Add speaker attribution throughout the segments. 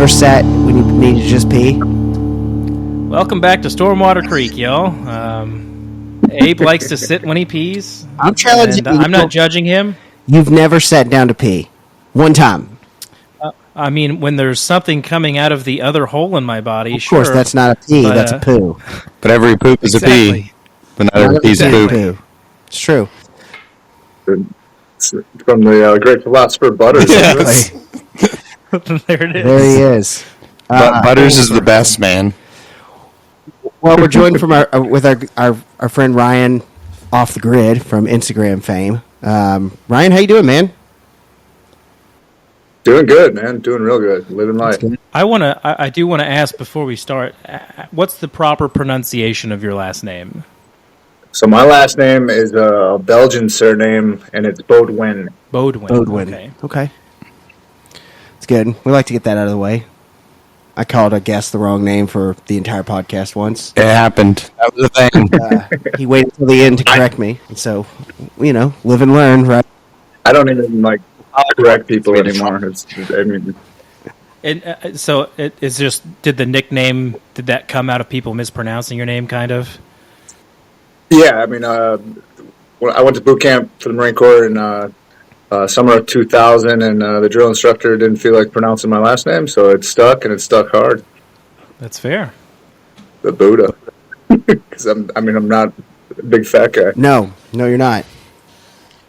Speaker 1: never sat when you need to just pee?
Speaker 2: Welcome back to Stormwater Creek, y'all. Abe likes to sit when he pees.
Speaker 1: I'm challenging you.
Speaker 2: I'm not judging him.
Speaker 1: You've never sat down to pee. One time.
Speaker 2: I mean, when there's something coming out of the other hole in my body,
Speaker 1: Of course, that's not a pee.
Speaker 2: But,
Speaker 1: that's a poo.
Speaker 3: But every poop is a pee. But not every pee is a poop.
Speaker 1: It's true.
Speaker 4: It's from the great philosopher Butters.
Speaker 3: Yes.
Speaker 2: There it is.
Speaker 1: There he is.
Speaker 3: Butters is the best, man.
Speaker 1: Well, we're joined from with our friend Ryan off the grid from Instagram fame. Ryan, how you doing, man?
Speaker 4: Doing good, man. Doing real good. Living life.
Speaker 2: I do want to ask before we start, what's the proper pronunciation of your last name?
Speaker 4: So my last name is a Belgian surname, and it's Baudhuin.
Speaker 2: Baudhuin.
Speaker 1: Okay. It's good. We like to get that out of the way. I called a guest the wrong name for the entire podcast once.
Speaker 3: It happened. That was a thing.
Speaker 1: He waited till the end to correct me. And so, live and learn, right?
Speaker 4: I don't even correct people anymore.
Speaker 2: It's just, did the nickname, did that come out of people mispronouncing your name, kind of?
Speaker 4: Yeah, I mean, when I went to boot camp for the Marine Corps in summer of 2000, and the drill instructor didn't feel like pronouncing my last name, so it stuck, and it stuck hard.
Speaker 2: That's fair.
Speaker 4: The Buddha. Because I'm not a big fat guy.
Speaker 1: No, you're not.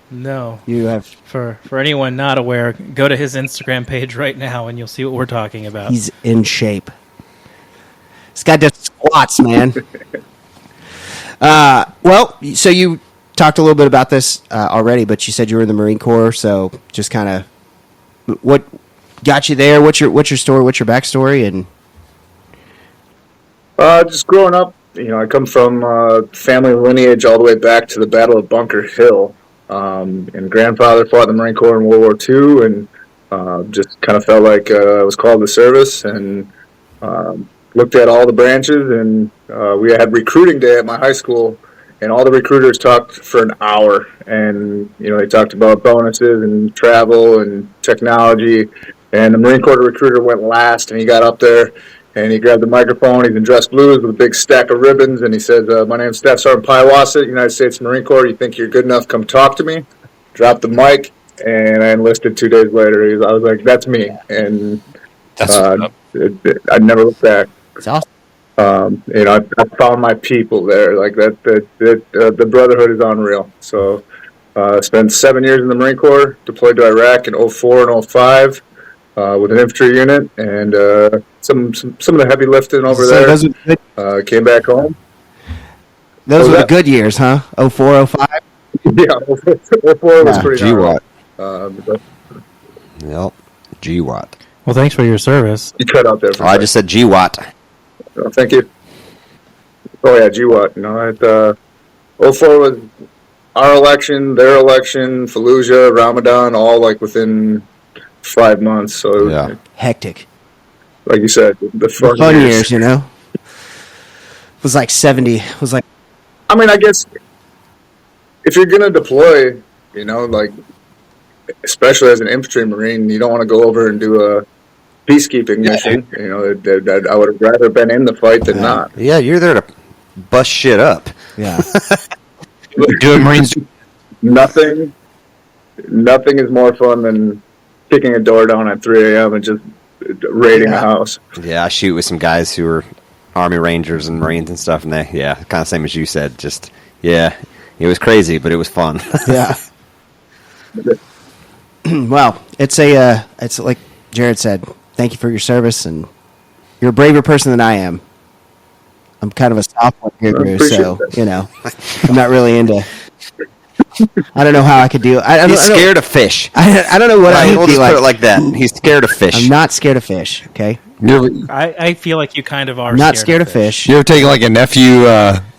Speaker 2: No.
Speaker 1: You have.
Speaker 2: For anyone not aware, go to his Instagram page right now, and you'll see what we're talking about.
Speaker 1: He's in shape. This guy does squats, man. Well, so you talked a little bit about this already, but you said you were in the Marine Corps, so just kind of what got you there? What's your story? What's your backstory? And
Speaker 4: just growing up, I come from family lineage all the way back to the Battle of Bunker Hill, and grandfather fought in the Marine Corps in World War II, and just kind of felt like I was called to service, and looked at all the branches, and we had recruiting day at my high school. And all the recruiters talked for an hour, and they talked about bonuses and travel and technology. And the Marine Corps recruiter went last, and he got up there, and he grabbed the microphone. He's in dress blues with a big stack of ribbons, and he says, "My name's Staff Sergeant Piawassett, United States Marine Corps. You think you're good enough? Come talk to me." Dropped the mic, and I enlisted 2 days later. I was like, "That's me," and I never looked back.
Speaker 1: it's awesome.
Speaker 4: I found my people there. Like the brotherhood is unreal. So, spent 7 years in the Marine Corps, deployed to Iraq in 2004 and 2005 with an infantry unit, and some of the heavy lifting over there. Came back home.
Speaker 1: Those were the good years, huh? 04, 05?
Speaker 4: Yeah, 04 was pretty
Speaker 3: GWAT.
Speaker 4: Yep.
Speaker 3: GWAT.
Speaker 2: Well, thanks for your service.
Speaker 4: You cut out there.
Speaker 3: I just said GWAT.
Speaker 4: Oh, thank you. Oh yeah, GWAT. 04 was our election, their election, Fallujah, Ramadan, all within 5 months. So
Speaker 3: yeah,
Speaker 1: hectic.
Speaker 4: Like you said, the
Speaker 1: fun years, It was like 70. It was like.
Speaker 4: I mean, I guess if you're gonna deploy, especially as an infantry marine, you don't want to go over and do a peacekeeping mission. I would have rather been in the fight than not.
Speaker 3: Yeah, you're there to bust shit up.
Speaker 1: Yeah.
Speaker 3: Doing Marines.
Speaker 4: Nothing is more fun than kicking a door down at 3 a.m. and just raiding a house.
Speaker 3: Yeah, I shoot with some guys who are Army Rangers and Marines and stuff, and kind of same as you said. Just it was crazy, but it was fun.
Speaker 1: Yeah. Well, it's like Jared said. Thank you for your service, and you're a braver person than I am. I'm kind of a sophomore here, so I'm not really into. I don't know how I could do.
Speaker 3: He's scared of fish.
Speaker 1: I don't know what I would be like.
Speaker 3: Put it like that. He's scared of fish.
Speaker 1: I'm not scared of fish. Okay.
Speaker 2: I feel like you kind of are.
Speaker 1: I'm not scared of fish.
Speaker 3: You ever taken a nephew,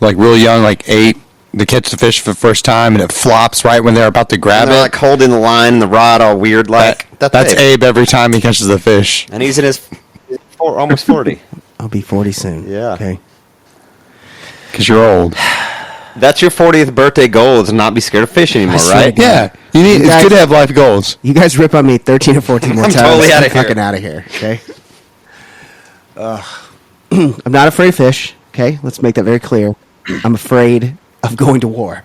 Speaker 3: real young, 8, to catch the fish for the first time, and it flops right when they're about to grab it,
Speaker 5: holding the line, the rod, all weird,
Speaker 3: That's Abe every time he catches a fish,
Speaker 5: and he's in his almost 40.
Speaker 1: I'll be 40 soon.
Speaker 5: Yeah.
Speaker 1: Okay.
Speaker 3: Because you're old.
Speaker 5: That's your 40th birthday goal, is to not be scared of fish anymore, right?
Speaker 3: Yeah. It's good to have life goals.
Speaker 1: You guys rip on me 13 or 14 more
Speaker 5: I'm
Speaker 1: times.
Speaker 5: totally
Speaker 1: I'm fucking out of here. Okay. I'm not afraid of fish. Okay, let's make that very clear. I'm afraid of going to war.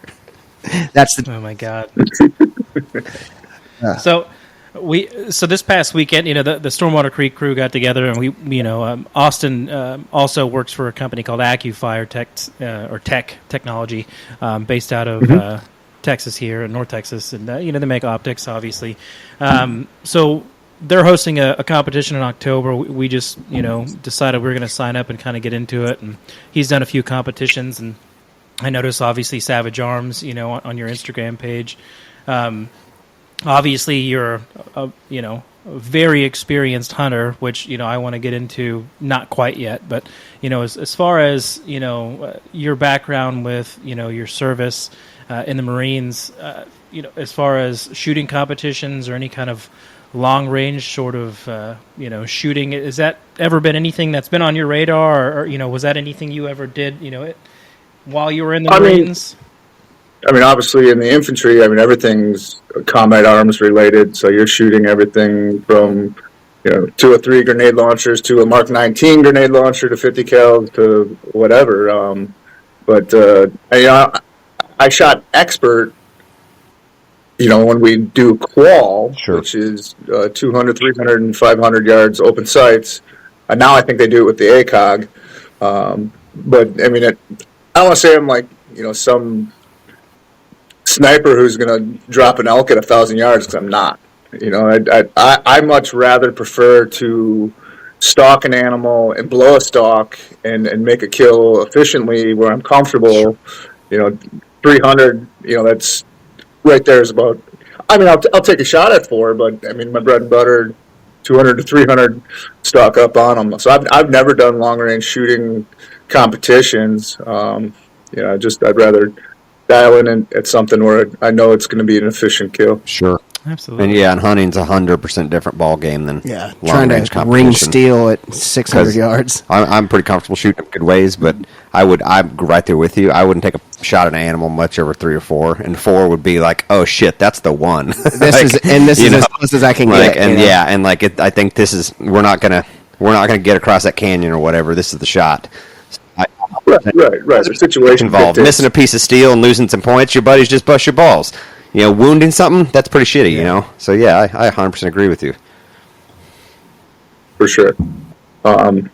Speaker 1: That's the.
Speaker 2: Oh my god. So this past weekend, the Stormwater Creek crew got together, and we Austin also works for a company called AccuFire Tech Technology, based out of Texas here in North Texas, and they make optics, obviously. So they're hosting a competition in October. We just decided we were going to sign up and kind of get into it, and he's done a few competitions, and I noticed obviously Savage Arms, on your Instagram page. Obviously, you're a very experienced hunter, which I want to get into. Not quite yet, but as far as your background with your service in the Marines, as far as shooting competitions or any kind of long range sort of shooting, has that ever been anything that's been on your radar, or was that anything you ever did while you were in the Marines?
Speaker 4: Obviously in the infantry, everything's combat arms related. So you're shooting everything from, 2 or 3 grenade launchers to a Mark 19 grenade launcher to 50 cal to whatever. I shot expert, when we do qual, which is 200, 300, and 500 yards open sights. Now I think they do it with the ACOG. But I don't want to say I'm like, some sniper who's going to drop an elk at 1,000 yards, because I'm not. I much rather prefer to stalk an animal and blow a stalk and make a kill efficiently where I'm comfortable. 300, that's right there is about. I'll take a shot at 4, but my bread and butter, 200 to 300 stalk up on them. So I've never done long range shooting competitions. I'd rather dial in at something where I know it's going to be an efficient kill.
Speaker 3: Sure.
Speaker 2: Absolutely.
Speaker 3: And hunting's 100% different ball game than
Speaker 1: trying to ring steel at 600 yards.
Speaker 3: I'm pretty comfortable shooting up good ways, but I'm right there with you. I wouldn't take a shot at an animal much over 3 or 4, and 4 would be like, oh shit, that's the one.
Speaker 1: This is as close as I can get.
Speaker 3: And I think this is we're not gonna get across that canyon or whatever. This is the shot.
Speaker 4: Right. The situation
Speaker 3: involved missing a piece of steel and losing some points. Your buddies just bust your balls. Wounding something, that's pretty shitty. So I 100% agree with you.
Speaker 4: For sure. I am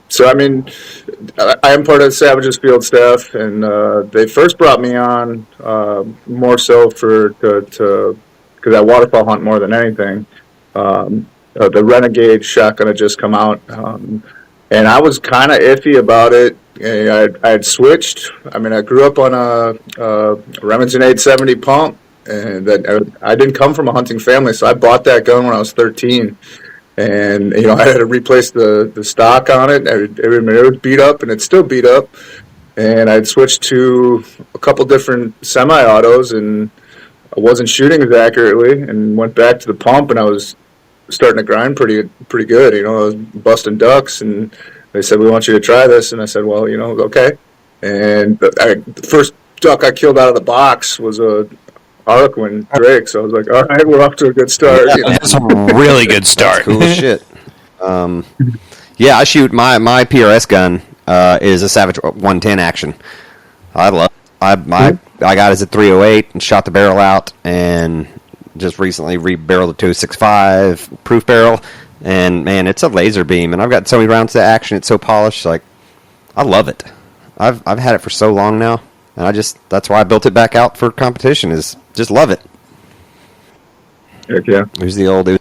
Speaker 4: part of the Savages field staff, and they first brought me on more so because I waterfowl hunt more than anything. The Renegade shotgun had just come out, and I was kind of iffy about it. I had switched. I grew up on a Remington 870 pump, and I didn't come from a hunting family, so I bought that gun when I was 13. And I had to replace the stock on it. It was beat up, and it's still beat up. And I'd switched to a couple different semi-autos, and I wasn't shooting as accurately. And went back to the pump, and I was starting to grind pretty good. I was busting ducks, and they said, "We want you to try this." And I said, "Well, okay." And the first duck I killed out of the box was a Harlequin Drake, so I was like, all right, we're off to a good start.
Speaker 5: That's a really good start.
Speaker 3: Cool as shit. I shoot my PRS gun is a Savage 110 action. I love it. I got it as a 308 and shot the barrel out, and just recently rebarreled it to a 6.5 proof barrel, and man, it's a laser beam, and I've got so many rounds to action. It's so polished, like I love it. I've had it for so long now. And that's why I built it back out for competition, is just love it.
Speaker 4: Heck yeah.
Speaker 3: Who's the old dude?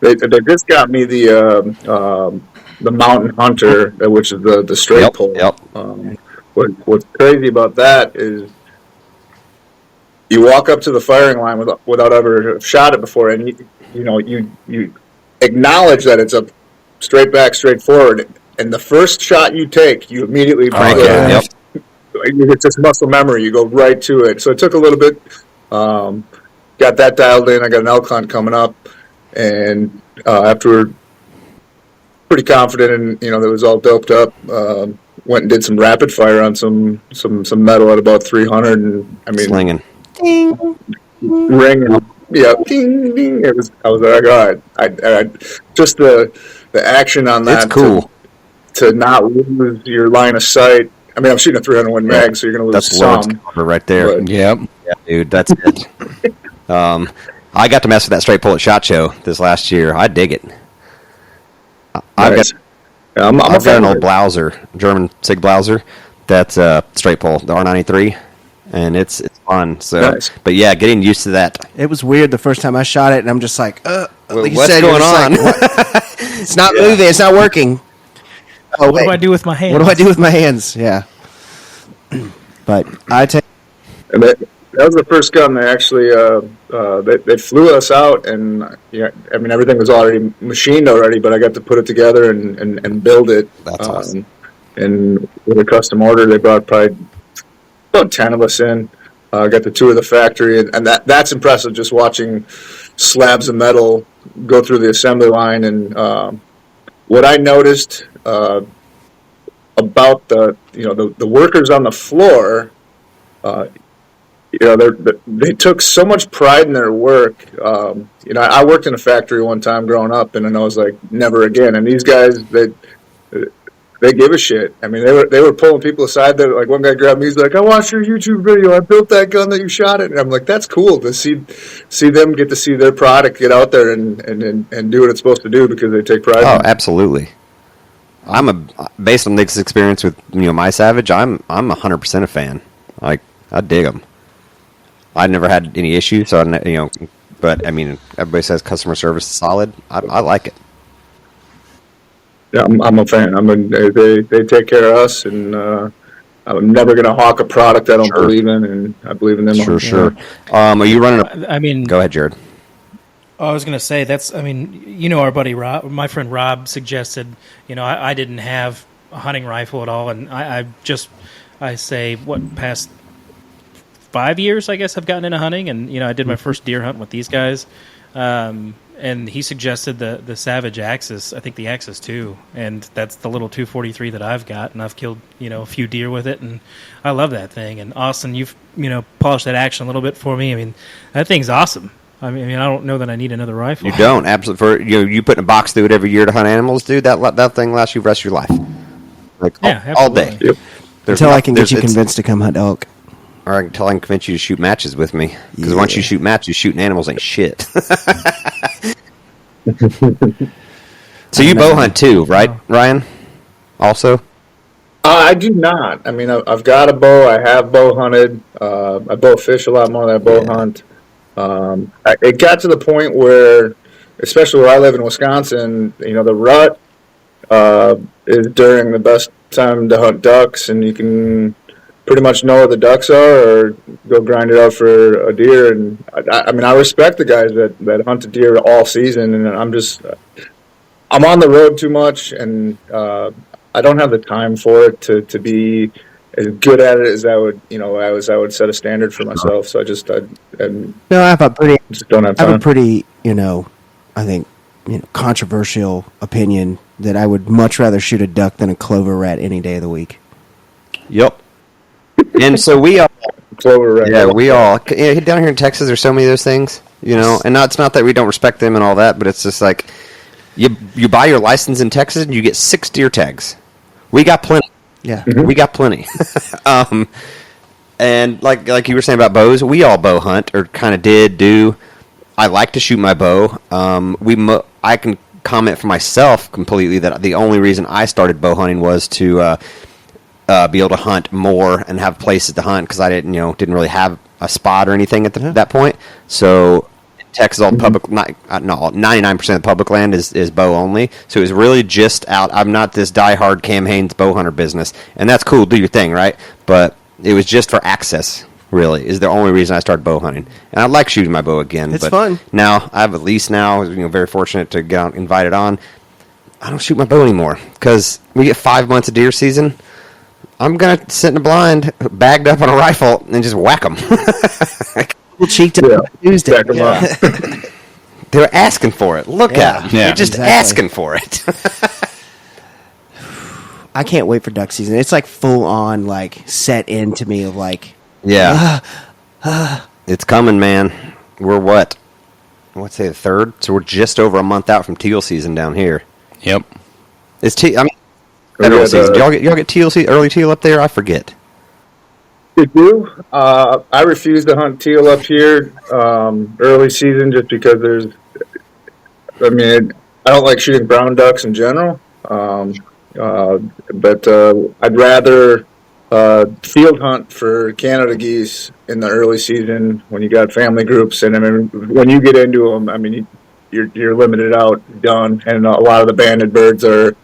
Speaker 4: They just got me the Mountain Hunter, which is the straight pull.
Speaker 3: Yep.
Speaker 4: What's crazy about that is you walk up to the firing line without ever shot it before, and you acknowledge that it's a straight back, straight forward, and the first shot you take, you immediately it's just muscle memory. You go right to it. So it took a little bit. Got that dialed in. I got an elk hunt coming up, and after we're pretty confident and that it was all doped up, went and did some rapid fire on some metal at about 300, and
Speaker 3: slinging,
Speaker 4: ring, ding, ding. I was like, all right, I just the action on that.
Speaker 3: It's cool.
Speaker 4: to not lose your line of sight. I mean, I'm shooting a 301 mag, so you're going to lose
Speaker 3: That's Lawrence
Speaker 4: some.
Speaker 3: cover right there.
Speaker 4: But-
Speaker 5: Yep.
Speaker 3: Yeah, dude, that's it. I got to mess with that straight pull at SHOT Show this last year. I dig it. I've
Speaker 4: Nice.
Speaker 3: got
Speaker 4: Yeah, I'm a
Speaker 3: I've got
Speaker 4: fan
Speaker 3: an
Speaker 4: of
Speaker 3: old
Speaker 4: it.
Speaker 3: Blouser, German Sig Blouser. That's straight pull, the R93, and it's fun. So,
Speaker 4: Nice.
Speaker 3: but yeah, getting used to that.
Speaker 1: It was weird the first time I shot it, and I'm just like, like you
Speaker 3: what's
Speaker 1: said, you're
Speaker 3: going
Speaker 1: just
Speaker 3: on?
Speaker 1: like, what? It's not moving. It's not working. Oh,
Speaker 2: What do I do with my hands?
Speaker 1: What do I do with my hands? Yeah. But I take.
Speaker 4: And that was the first gun they actually they flew us out, and yeah, I mean everything was already machined already, but I got to put it together and build it.
Speaker 3: That's awesome.
Speaker 4: And with a custom order, they brought probably about 10 of us in. Got the tour of the factory, and that's impressive. Just watching slabs of metal go through the assembly line, and what I noticed about the workers on the floor. They took so much pride in their work. I worked in a factory one time growing up, and then I was like, never again. And these guys, they give a shit. I mean, they were pulling people aside. That like one guy grabbed me, he's like, "I watched your YouTube video. I built that gun that you shot it." And I'm like, "That's cool to see them get to see their product get out there and do what it's supposed to do because they take pride."
Speaker 3: Oh,
Speaker 4: in it.
Speaker 3: absolutely. Based on Nick's experience with my Savage, I'm 100% a fan. Like, I dig them. I never had any issues, so but I mean, everybody says customer service is solid. I like it.
Speaker 4: Yeah, I'm a fan. They take care of us, and I'm never going to hawk a product I don't
Speaker 3: Sure.
Speaker 4: believe in, and I believe in them.
Speaker 3: Sure. Are you running?
Speaker 2: I mean,
Speaker 3: Go ahead, Jared.
Speaker 2: I was going to say our buddy Rob, my friend Rob suggested, I didn't have a hunting rifle at all, and past 5 years, I guess I've gotten into hunting, and I did my first deer hunt with these guys, and he suggested the Savage Axis. I think the Axis 2, and that's the little 243 that I've got, and I've killed a few deer with it, and I love that thing. And Austin, you've polished that action a little bit for me. I mean, that thing's awesome. I mean, I don't know that I need another rifle.
Speaker 3: You don't absolutely. You put in a box through it every year to hunt animals, dude. That thing lasts you the rest of your life, like all day.
Speaker 2: absolutely.
Speaker 4: Yep.
Speaker 1: Until I can get you convinced to come hunt elk.
Speaker 3: Or until I can convince you to shoot matches with me. Because once you shoot matches, shooting animals ain't shit. So you bow hunt too, right, Ryan? Also?
Speaker 4: I do not. I mean, I've got a bow. I have bow hunted. I bow fish a lot more than I bow hunt. It got to the point where, especially where I live in Wisconsin, the rut is during the best time to hunt ducks, and you can pretty much know where the ducks are or go grind it out for a deer. And I mean, I respect the guys that hunt a deer all season, and I'm on the road too much, and I don't have the time for it to be as good at it as I would, as I would set a standard for myself. So I
Speaker 1: No, I have a pretty.
Speaker 4: just don't have
Speaker 1: I have
Speaker 4: time.
Speaker 1: a pretty, I think, controversial opinion that I would much rather shoot a duck than a clover rat any day of the week.
Speaker 3: Yep. And so we all,
Speaker 4: Clover rat.
Speaker 3: down here in Texas, there's so many of those things, and it's not that we don't respect them and all that, but it's just like, you buy your license in Texas and you get 6 deer tags. We got plenty.
Speaker 1: Yeah.
Speaker 3: We got plenty. And like you were saying about bows, we all bow hunt or kind of do. I like to shoot my bow. I can comment for myself completely that the only reason I started bow hunting was to be able to hunt more and have places to hunt because I didn't really have a spot or anything at that point. So Texas, all the public, 99% of the public land is bow only. So it was really just out. I'm not this diehard Cam Haines bow hunter business, and that's cool. Do your thing, right? But it was just for access. Really, is the only reason I started bow hunting, and I like shooting my bow again.
Speaker 1: It's
Speaker 3: but
Speaker 1: fun.
Speaker 3: Now I have a lease. Now, very fortunate to get invited on. I don't shoot my bow anymore because we get 5 months of deer season. I'm gonna sit in a blind, bagged up on a rifle, and just whack them.
Speaker 1: Little cheeked up Tuesday.
Speaker 4: Stack 'em up.
Speaker 3: They're asking for it. Look
Speaker 1: Yeah.
Speaker 3: at them.
Speaker 5: Yeah,
Speaker 3: They're just
Speaker 1: exactly.
Speaker 3: asking for it.
Speaker 1: I can't wait for duck season. It's like full on, set into me of
Speaker 3: Yeah. It's coming, man. We're what? Let's say the 3rd. So we're just over a month out from teal season down here.
Speaker 5: Yep.
Speaker 3: It's Federal season. Do y'all get teal early teal up there? I forget.
Speaker 4: You do. I refuse to hunt teal up here early season just because I don't like shooting brown ducks in general. But I'd rather field hunt for Canada geese in the early season when you got family groups, and when you get into them, you're limited out, done, and a lot of the banded birds are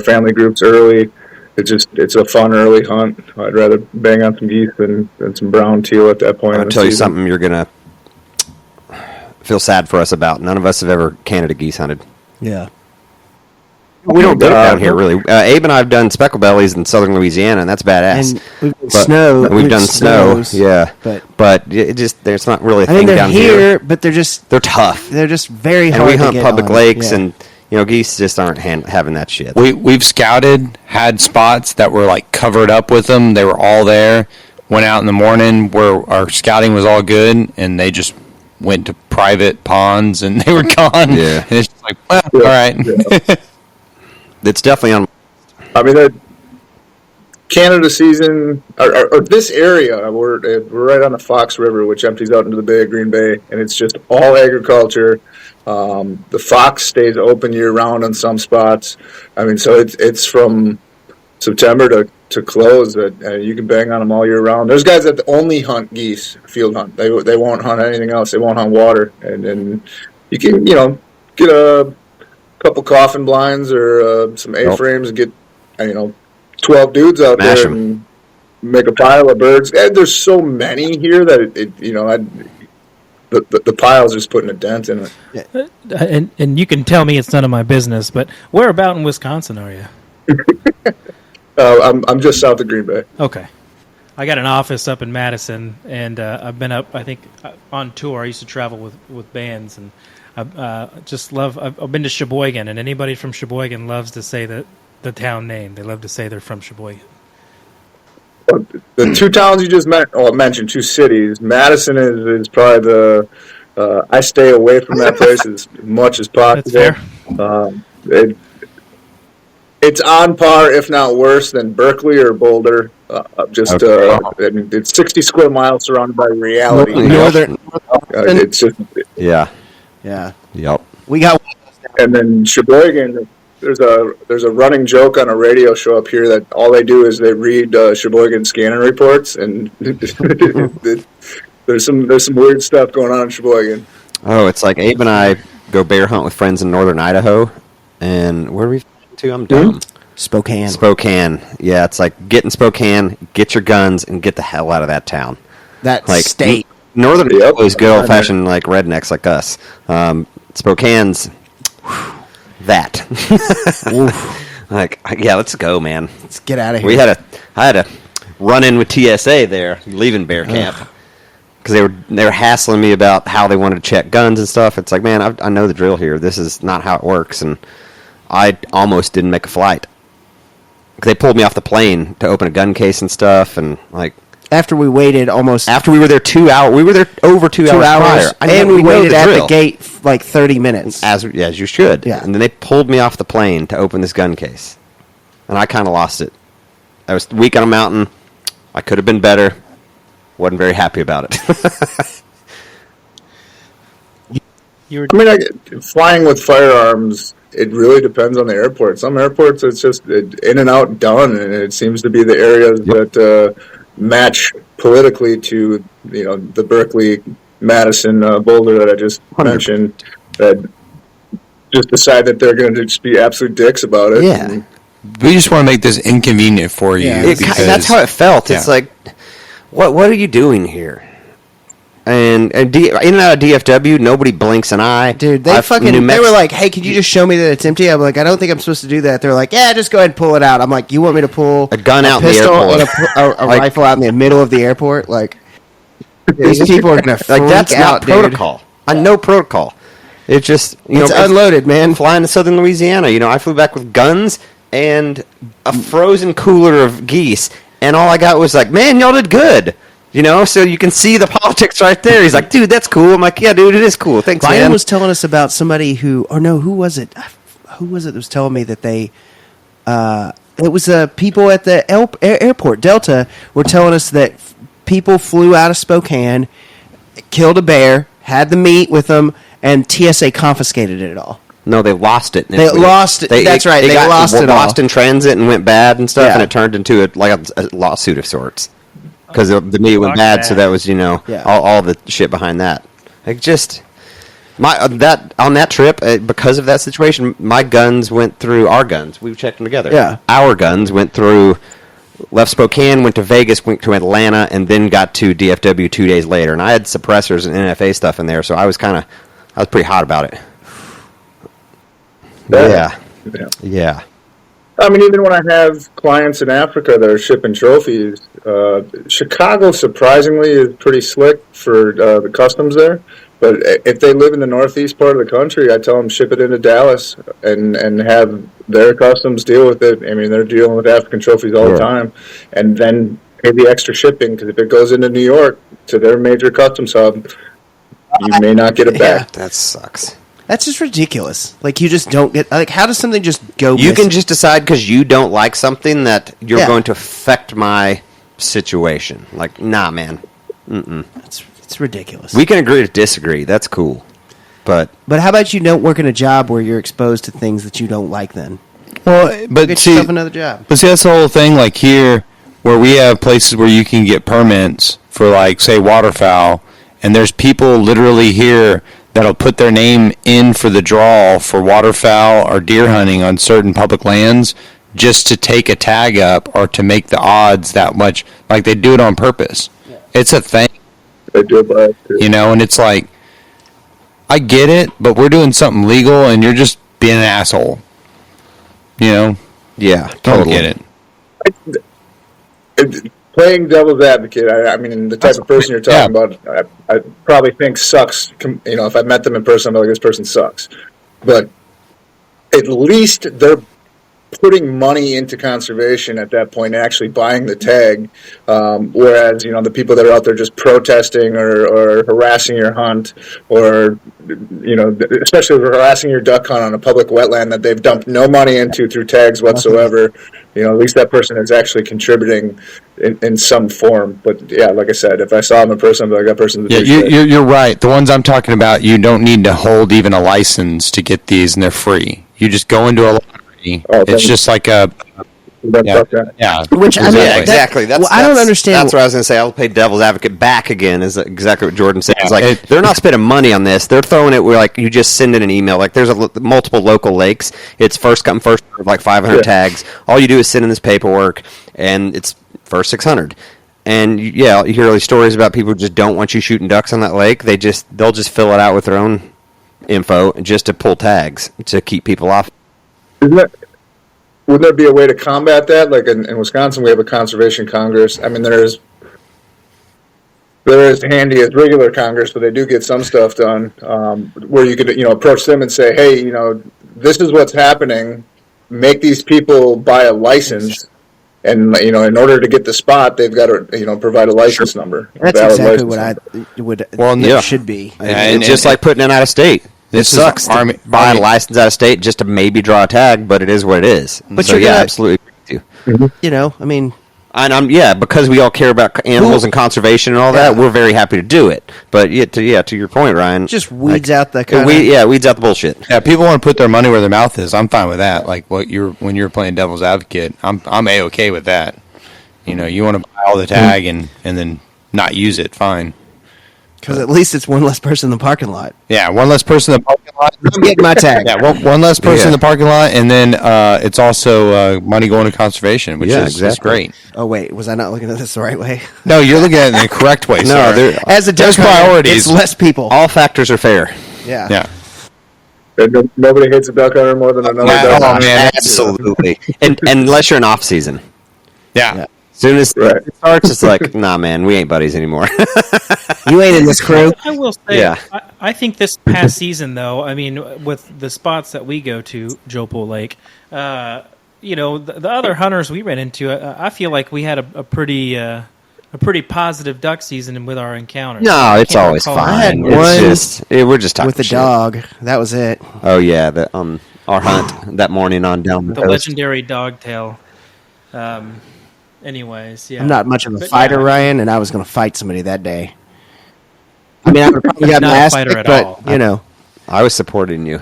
Speaker 4: family groups early. It's a fun early hunt. I'd rather bang on some geese than some brown teal at that point.
Speaker 3: I'll tell you something you're gonna feel sad for us about. None of us have ever Canada geese hunted.
Speaker 1: Yeah.
Speaker 3: We don't do it down here, really. Abe and I have done speckle bellies in southern Louisiana, and that's badass.
Speaker 1: And we've done snow.
Speaker 3: We've done snow,
Speaker 1: snows,
Speaker 3: yeah.
Speaker 1: But
Speaker 3: there's not really a
Speaker 1: I mean,
Speaker 3: thing
Speaker 1: they're
Speaker 3: down
Speaker 1: here, but they're
Speaker 3: tough.
Speaker 1: They're just very
Speaker 3: And
Speaker 1: hard
Speaker 3: we
Speaker 1: to
Speaker 3: hunt
Speaker 1: get
Speaker 3: public
Speaker 1: on.
Speaker 3: lakes,
Speaker 1: Yeah.
Speaker 3: and geese just aren't having that shit.
Speaker 6: We've scouted, had spots that were like covered up with them. They were all there. Went out in the morning where our scouting was all good, and they just went to private ponds and they were gone.
Speaker 3: Yeah.
Speaker 6: And it's just like, well, all right.
Speaker 4: Yeah.
Speaker 3: It's definitely on.
Speaker 4: The Canada season, or this area, we're right on the Fox River, which empties out into the Bay of Green Bay, and it's just all agriculture. The Fox stays open year round in some spots. So it's from September to close that you can bang on them all year round. There's guys that only hunt geese, field hunt. They won't hunt anything else. They won't hunt water, and you can get a couple coffin blinds or some A-frames and get 12 dudes out
Speaker 3: Smash
Speaker 4: there
Speaker 3: 'em.
Speaker 4: and make a pile of birds. And there's so many here that the pile's just putting a dent in it.
Speaker 2: And you can tell me it's none of my business, but where about in Wisconsin are you?
Speaker 4: I'm just south of Green Bay.
Speaker 2: Okay. I got an office up in Madison, and I've been up, I think, on tour. I used to travel with bands, and I've been to Sheboygan, and anybody from Sheboygan loves to say the town name. They love to say they're from Sheboygan.
Speaker 4: The two towns you just mentioned, two cities. Madison is probably I stay away from that place as much as possible.
Speaker 2: That's fair.
Speaker 4: It's on par, if not worse, than Berkeley or Boulder. It's 60 square miles surrounded by reality.
Speaker 1: Northern.
Speaker 4: It's just
Speaker 3: Yeah.
Speaker 1: Yeah.
Speaker 3: Yep.
Speaker 1: We got.
Speaker 4: And then Sheboygan, there's a running joke on a radio show up here that all they do is they read Sheboygan scanning reports, and there's some weird stuff going on in Sheboygan.
Speaker 3: Oh, it's like Abe and I go bear hunt with friends in northern Idaho, and where are we to? I'm dumb. Spokane. Yeah, it's like get in Spokane, get your guns, and get the hell out of that town.
Speaker 1: That
Speaker 3: Like
Speaker 1: state.
Speaker 3: Northern Idaho is good old fashioned like rednecks like us. Spokane's that. Like, yeah, let's go, man.
Speaker 1: Let's get out of here.
Speaker 3: I had a run in with TSA there, leaving bear camp, because they were hassling me about how they wanted to check guns and stuff. It's like, man, I know the drill here. This is not how it works, and I almost didn't make a flight. They pulled me off the plane to open a gun case and stuff, and like.
Speaker 1: After we waited almost.
Speaker 3: After we were there 2 hours. We were there over 2 hours prior.
Speaker 1: And we waited at the gate like 30 minutes.
Speaker 3: As you should.
Speaker 1: Yeah.
Speaker 3: And then they pulled me off the plane to open this gun case. And I kind of lost it. I was weak on a mountain. I could have been better. Wasn't very happy about it.
Speaker 4: Flying with firearms, it really depends on the airport. Some airports, it's just in and out, done, and it seems to be the areas that match politically to the Berkeley, Madison, Boulder that I just mentioned, that just decide that they're going to just be absolute dicks about it.
Speaker 1: Yeah.
Speaker 6: We just want to make this inconvenient for you.
Speaker 1: Yeah,
Speaker 3: That's how it felt.
Speaker 6: Yeah.
Speaker 3: It's like, what are you doing here? And in and out of DFW, nobody blinks an eye.
Speaker 1: Dude, they were like, hey, could you just show me that it's empty? I'm like, I don't think I'm supposed to do that. They're like, yeah, just go ahead and pull it out. I'm like, you want me to pull
Speaker 3: A gun out in the
Speaker 1: pistol
Speaker 3: airport?
Speaker 1: and a
Speaker 3: Like-
Speaker 1: rifle out in the middle of the airport? Like, these people are going to freak
Speaker 3: Like, that's
Speaker 1: out,
Speaker 3: not protocol. I know protocol. It's just,
Speaker 1: It's unloaded, man.
Speaker 3: Flying to southern Louisiana, I flew back with guns and a frozen cooler of geese, and all I got was like, man, y'all did good. So you can see the politics right there. He's like, dude, that's cool. I'm like, yeah, dude, it is cool. Thanks,
Speaker 1: Ryan
Speaker 3: man.
Speaker 1: was telling us about somebody who was it? Who was it that was telling me that they It was people at the airport, Delta, were telling us that people flew out of Spokane, killed a bear, had the meat with them, and TSA confiscated it all.
Speaker 3: No, they lost it.
Speaker 1: They lost it. That's right. They lost it all.
Speaker 3: Lost in transit and went bad and stuff,
Speaker 1: Yeah.
Speaker 3: and it turned into a lawsuit of sorts because the meat went bad. So that was all the shit behind that. Like just on that trip because of that situation, my guns went through our guns. We checked them together.
Speaker 1: Yeah,
Speaker 3: our guns went through. Left Spokane, went to Vegas, went to Atlanta, and then got to DFW 2 days later. And I had suppressors and NFA stuff in there, so I was pretty hot about it. Yeah.
Speaker 4: I mean, even when I have clients in Africa that are shipping trophies, Chicago surprisingly is pretty slick for the customs there. But if they live in the northeast part of the country, I tell them ship it into Dallas and have their customs deal with it. I mean, they're dealing with African trophies all the time, and then pay the extra shipping because if it goes into New York to their major customs hub, you may not get it back.
Speaker 3: That sucks.
Speaker 1: That's just ridiculous. Like, you just don't get... Like, how does something just go
Speaker 3: You
Speaker 1: missing?
Speaker 3: can just decide because you don't like something that you're going to affect my situation. Like, nah, man.
Speaker 1: It's ridiculous.
Speaker 3: We can agree to disagree. That's cool. But
Speaker 1: how about you don't work in a job where you're exposed to things that you don't like then?
Speaker 6: Well, but
Speaker 1: Get
Speaker 6: see,
Speaker 1: yourself another job.
Speaker 6: But see, that's the whole thing. Like here, where we have places where you can get permits for, like, say, waterfowl, and there's people literally here that'll put their name in for the draw for waterfowl or deer hunting on certain public lands just to take a tag up or to make the odds that much. Like, they do it on purpose. Yeah. It's a thing.
Speaker 4: They do it by accident.
Speaker 6: You know, and it's like, I get it, but we're doing something legal and you're just being an asshole. You know?
Speaker 3: yeah,
Speaker 6: Don't
Speaker 3: totally.
Speaker 6: get it.
Speaker 4: Playing devil's advocate, I mean, the type of person you're talking about, I probably think sucks. You know, if I met them in person, I'm like, this person sucks. But at least they're putting money into conservation at that point and actually buying the tag, whereas, you know, the people that are out there just protesting or harassing your hunt or, you know, especially harassing your duck hunt on a public wetland that they've dumped no money into through tags whatsoever, you know, at least that person is actually contributing in some form. But, yeah, like I said, if I saw them in person, I'd be like, that person's a
Speaker 6: You're right. The ones I'm talking about, you don't need to hold even a license to get these, and they're free. You just go into a lottery. It's just like a... Yeah.
Speaker 1: Which, I mean,
Speaker 3: exactly.
Speaker 1: I don't understand.
Speaker 3: That's what I was going to say. I'll play devil's advocate back again. Is exactly what Jordan said. It's like they're not spending money on this. They're throwing it where, like, you just send in an email. Like, there's multiple local lakes. It's first come first served, like 500 tags. All you do is send in this paperwork, and it's first 600. And you hear all these stories about people who just don't want you shooting ducks on that lake. They'll just fill it out with their own info just to pull tags to keep people off.
Speaker 4: Would there be a way to combat that? Like in Wisconsin, we have a conservation congress. I mean, they're as handy as regular Congress, but they do get some stuff done where you could, you know, approach them and say, hey, you know, this is what's happening. Make these people buy a license. And, you know, in order to get the spot, they've got to, you know, provide a license number.
Speaker 1: That's exactly what it should be.
Speaker 3: And just like putting it out of state. This sucks. Buy a license out of state just to maybe draw a tag, but it is what it is.
Speaker 1: But
Speaker 3: so,
Speaker 1: you're
Speaker 3: absolutely.
Speaker 1: You know, I mean...
Speaker 3: And because we all care about animals and conservation and all that, we're very happy to do it. But to your point, Ryan,
Speaker 1: just weeds out the
Speaker 3: weeds out the bullshit.
Speaker 6: Yeah, people want to put their money where their mouth is. I'm fine with that. Like when you're playing devil's advocate, I'm A-okay with that. You know, you want to buy all the tag and then not use it, fine.
Speaker 1: Because at least it's one less person in the parking lot.
Speaker 6: Yeah, one less person in the parking lot.
Speaker 1: I'm getting my tag.
Speaker 6: Yeah, one less person in the parking lot, and then it's also money going to conservation, which is great.
Speaker 1: Oh, wait, was I not looking at this the right way?
Speaker 6: No, you're looking at it in the correct way, sir.
Speaker 1: As a
Speaker 6: there's priorities.
Speaker 1: It's less people.
Speaker 3: All factors are fair.
Speaker 1: Yeah.
Speaker 4: And nobody hates a duck hunter more than another duck hunter.
Speaker 3: Man, absolutely. and unless you're in off season.
Speaker 6: Yeah.
Speaker 3: As soon as it starts, it's like, nah, man, we ain't buddies anymore.
Speaker 1: You ain't in this crew.
Speaker 2: I will say, I think this past season, though, I mean, with the spots that we go to, Jopol Lake, you know, the other hunters we ran into, I feel like we had a pretty positive duck season with our encounters.
Speaker 3: No, it's always fine. We're just talking
Speaker 1: with the
Speaker 3: shit.
Speaker 1: dog. That was it.
Speaker 3: Oh yeah, our hunt that morning on down the
Speaker 2: The
Speaker 3: coast.
Speaker 2: legendary dogtail. Anyways, yeah.
Speaker 1: I'm not much of a
Speaker 2: But
Speaker 1: fighter,
Speaker 2: yeah,
Speaker 1: Ryan, and I was going to fight somebody that day. I mean, I would probably got
Speaker 2: Not a
Speaker 1: my ass
Speaker 2: fighter
Speaker 1: kicked,
Speaker 2: at
Speaker 1: but
Speaker 2: all.
Speaker 1: you know,
Speaker 3: I was supporting you.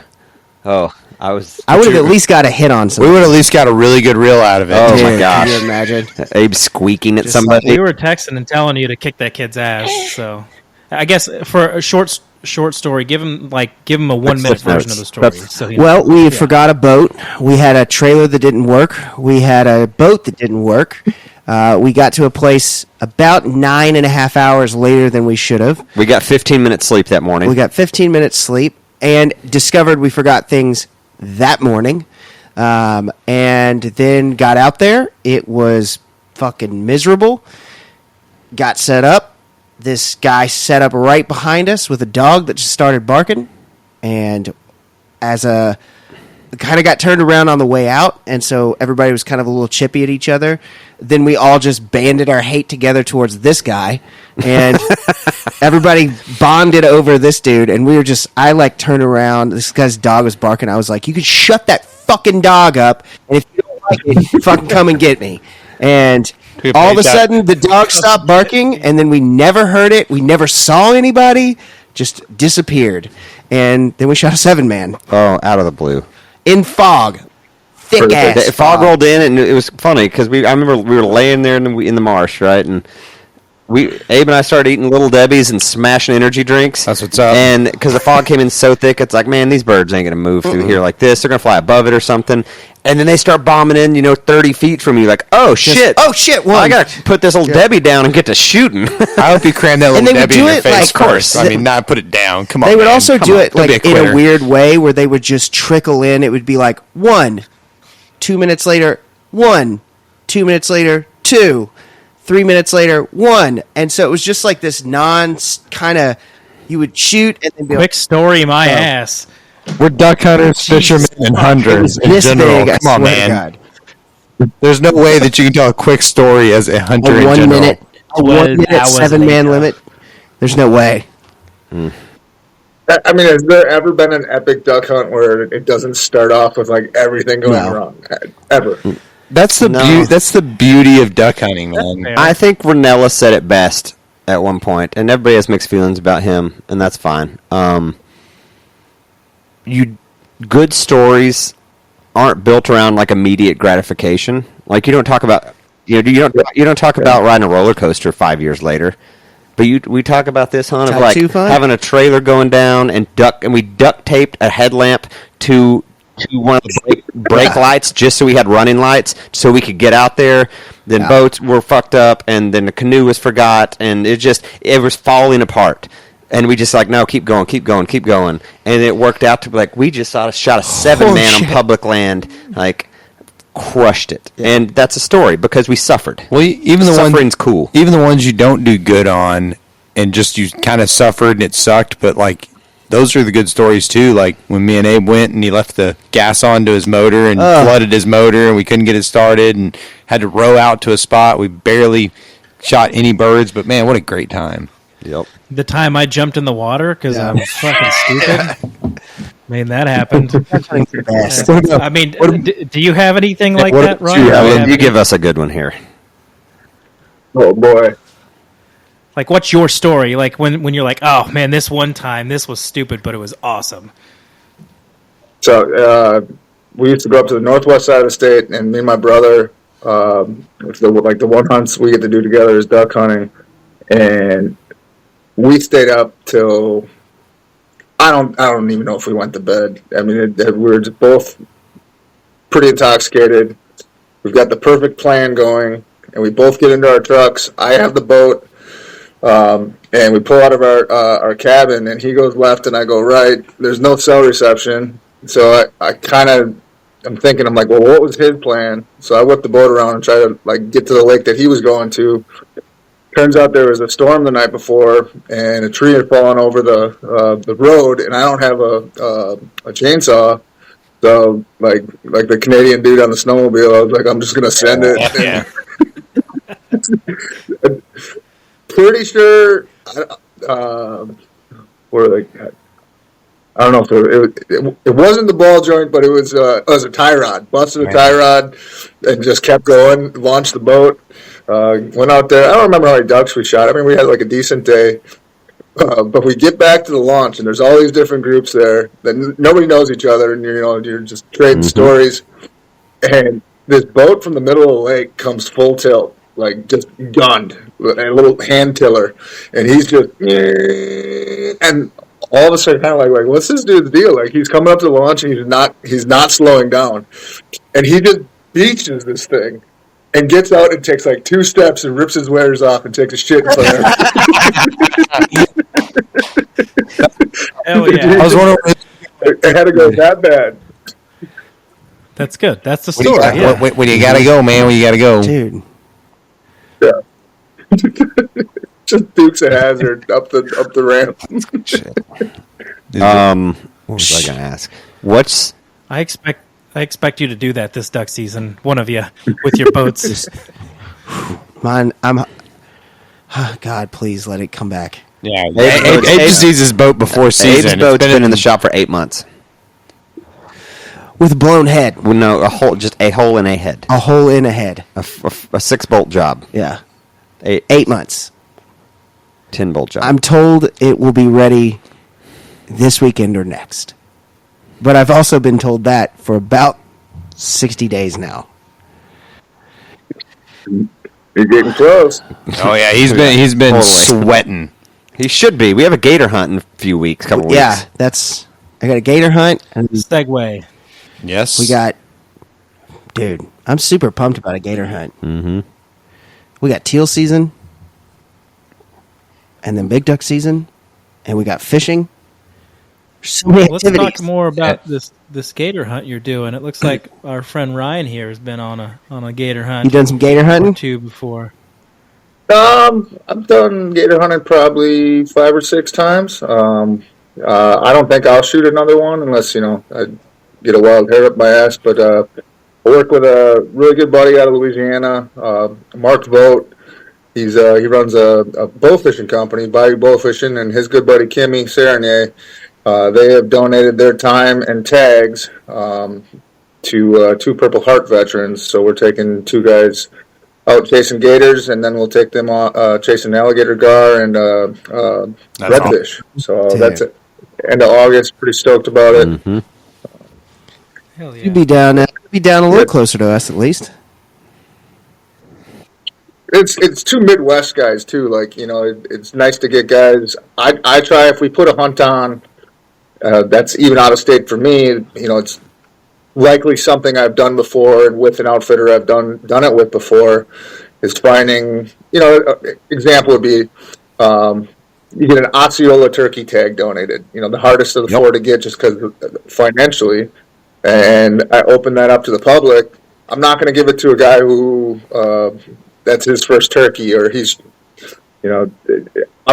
Speaker 3: Oh, I was.
Speaker 1: I would have at least got a hit on
Speaker 6: We
Speaker 1: somebody.
Speaker 6: would have at least got a really good reel out of it.
Speaker 3: Oh, my
Speaker 1: Dude,
Speaker 3: gosh.
Speaker 1: Can you imagine?
Speaker 3: Abe squeaking at
Speaker 1: Just
Speaker 3: somebody.
Speaker 2: We were texting and telling you to kick that kid's ass. So, I guess for a short story, give him a 1 minute version of the story. So,
Speaker 1: Well, we forgot a boat. We had a trailer that didn't work. We had a boat that didn't work. We got to a place about 9.5 hours later than we should have.
Speaker 3: We got 15 minutes sleep that morning.
Speaker 1: We got 15 minutes sleep and discovered we forgot things that morning. And then got out there. It was fucking miserable. Got set up. This guy set up right behind us with a dog that just started barking. And kind of got turned around on the way out, and so everybody was kind of a little chippy at each other. Then we all just banded our hate together towards this guy, and everybody bonded over this dude. And we were I turned around. This guy's dog was barking. I was like, "You could shut that fucking dog up, and if you don't like it, fucking come and get me." And all of a sudden, the dog stopped barking, and then we never heard it. We never saw anybody. Just disappeared. And then we shot a 7-man.
Speaker 3: Oh, out of the blue.
Speaker 1: In fog, thick ass.
Speaker 3: The fog rolled in, and it was funny because I remember we were laying there in the marsh, right? And Abe and I started eating Little Debbie's and smashing energy drinks.
Speaker 6: That's what's up.
Speaker 3: And because the fog came in so thick, it's like, man, these birds ain't gonna move through here like this. They're gonna fly above it or something. And then they start bombing in, 30 feet from you. Like, oh shit!
Speaker 1: One.
Speaker 3: I gotta put this old Debbie down and get to shooting.
Speaker 6: I hope you cram that
Speaker 1: And
Speaker 6: little
Speaker 1: they would
Speaker 6: Debbie in
Speaker 1: do
Speaker 6: your
Speaker 1: it
Speaker 6: face.
Speaker 1: like-
Speaker 6: Of course. I mean, not put it down. Come on,
Speaker 1: They would
Speaker 6: man.
Speaker 1: also
Speaker 6: Come
Speaker 1: do
Speaker 6: on.
Speaker 1: it
Speaker 6: Don't be
Speaker 1: in a
Speaker 6: quitter.
Speaker 1: weird way where they would just trickle in. It would be like 1, 2 minutes later, 1, 2 minutes later, 2, 3 minutes later, 1. And so it was just like this kind of, you would shoot and then be
Speaker 2: quick story, my ass.
Speaker 6: We're duck hunters, fishermen, and hunters in
Speaker 1: this
Speaker 6: general.
Speaker 1: big, I
Speaker 6: Come on,
Speaker 1: swear to
Speaker 6: man.
Speaker 1: God.
Speaker 6: There's no way that you can tell a quick story as a hunter
Speaker 1: A
Speaker 6: in
Speaker 1: 1
Speaker 6: general.
Speaker 1: minute, a 1 minute
Speaker 2: hours
Speaker 1: 7-man
Speaker 2: later.
Speaker 1: limit. There's no way.
Speaker 4: I mean, has there ever been an epic duck hunt where it doesn't start off with everything going
Speaker 1: No.
Speaker 4: wrong? Ever?
Speaker 6: That's the That's the beauty of duck hunting, man.
Speaker 2: Fair.
Speaker 3: I think Ranella said it best at one point, and everybody has mixed feelings about him, and that's fine. Good stories aren't built around immediate gratification. Like you don't talk about you don't talk about riding a roller coaster 5 years later. But we talk about this hunt of
Speaker 1: Tattoo fun?
Speaker 3: having a trailer going down and we duct taped a headlamp to one of the brake lights just so we had running lights so we could get out there. Then boats were fucked up, and then the canoe was forgot, and it was falling apart. And we just no, keep going. And it worked out to be we just shot a 7-man on public land, crushed it. Yeah. And that's a story because we suffered.
Speaker 6: Well, even the
Speaker 3: suffering's cool.
Speaker 6: Even the ones you don't do good on, and just you kind of suffered and it sucked, but those are the good stories too. Like when me and Abe went and he left the gas onto his motor and flooded his motor, and we couldn't get it started and had to row out to a spot. We barely shot any birds, but man, what a great time!
Speaker 3: Yep.
Speaker 2: The time I jumped in the water because I was fucking stupid. I mean, that happened. I mean, do you have anything like that, Ryan?
Speaker 3: You give us a good one here.
Speaker 4: Oh boy!
Speaker 2: What's your story? When you're oh man, this one time this was stupid, but it was awesome.
Speaker 4: So we used to go up to the northwest side of the state, and me and my brother, the one hunts we get to do together is duck hunting, and we stayed up till I don't even know if we went to bed. I mean, we were just both pretty intoxicated. We've got the perfect plan going, and we both get into our trucks. I have the boat, and we pull out of our cabin, and he goes left, and I go right. There's no cell reception, so I'm thinking, well, what was his plan? So I whip the boat around and try to get to the lake that he was going to. Turns out there was a storm the night before, and a tree had fallen over the road, and I don't have a chainsaw. So, like the Canadian dude on the snowmobile, I was like, I'm just gonna send it.
Speaker 6: Yeah.
Speaker 4: Pretty sure. Where I don't know if it wasn't the ball joint, but it was a tie rod. Busted a tie rod and just kept going. Launched the boat. Went out there. I don't remember how many ducks we shot. I mean, we had like a decent day. But we get back to the launch, and there's all these different groups there that nobody knows each other, and you're just trading stories. And this boat from the middle of the lake comes full tilt, like just gunned, a little hand tiller, and he's just and all of a sudden, kind of like what's this dude's deal? Like he's coming up to the launch, and he's not slowing down, and he just beaches this thing. And gets out and takes like 2 steps and rips his waders off and takes a shit in front of
Speaker 2: Hell yeah.
Speaker 6: I was wondering.
Speaker 4: It had to go that bad.
Speaker 2: That's good. That's the story.
Speaker 6: When you gotta go, man. When you gotta go,
Speaker 1: Dude.
Speaker 4: Yeah. Just Dukes of Hazzard up the ramp.
Speaker 3: What was I going to ask? What's
Speaker 2: I expect you to do that this duck season, one of you, with your boats.
Speaker 1: Mine, God, please let it come back.
Speaker 6: yeah. Abe just needs his boat before season.
Speaker 3: Abe's boat's been in the shop for 8 months.
Speaker 1: With a blown head.
Speaker 3: Well, no, just a hole in a head.
Speaker 1: A hole in a head.
Speaker 3: A 6-bolt job.
Speaker 1: Yeah.
Speaker 3: 8
Speaker 1: months.
Speaker 3: 10-bolt job.
Speaker 1: I'm told it will be ready this weekend or next. But I've also been told that for about 60 days now.
Speaker 4: You're getting close.
Speaker 6: Oh yeah, he's been
Speaker 3: Totally.
Speaker 6: sweating.
Speaker 3: He should be. We have a gator hunt in a few weeks, couple weeks.
Speaker 1: Yeah, I got a gator hunt. And
Speaker 2: Segway.
Speaker 6: Yes,
Speaker 1: we got, dude, I'm super pumped about a gator hunt.
Speaker 3: Mm-hmm.
Speaker 1: We got teal season, and then big duck season, and we got fishing. So many
Speaker 2: Let's
Speaker 1: activities.
Speaker 2: talk more about this gator hunt you're doing. It looks like our friend Ryan here has been on a gator hunt.
Speaker 1: You done some gator
Speaker 2: or
Speaker 1: hunting?
Speaker 2: 2 before.
Speaker 4: I've done gator hunting probably 5 or 6 times. I don't think I'll shoot another one unless I get a wild hair up my ass. But I work with a really good buddy out of Louisiana, Mark Vogt. He runs a bow fishing company, Bayou Bow Fishing, and his good buddy Kimmy Serenier. They have donated their time and tags to 2 Purple Heart veterans. So we're taking 2 guys out chasing gators, and then we'll take them chasing alligator gar and redfish. So that's it. End of August. Pretty stoked about it.
Speaker 3: Mm-hmm.
Speaker 2: Hell yeah.
Speaker 1: You'd be down a little closer to us at least.
Speaker 4: It's 2 Midwest guys too. Like it's nice to get guys. I try if we put a hunt on. That's even out of state for me. It's likely something I've done before, and with an outfitter I've done it with before. Is finding, example would be, you get an Osceola turkey tag donated. The hardest of the 4 to get just because financially, and I open that up to the public. I'm not going to give it to a guy who that's his first turkey, or he's, I'm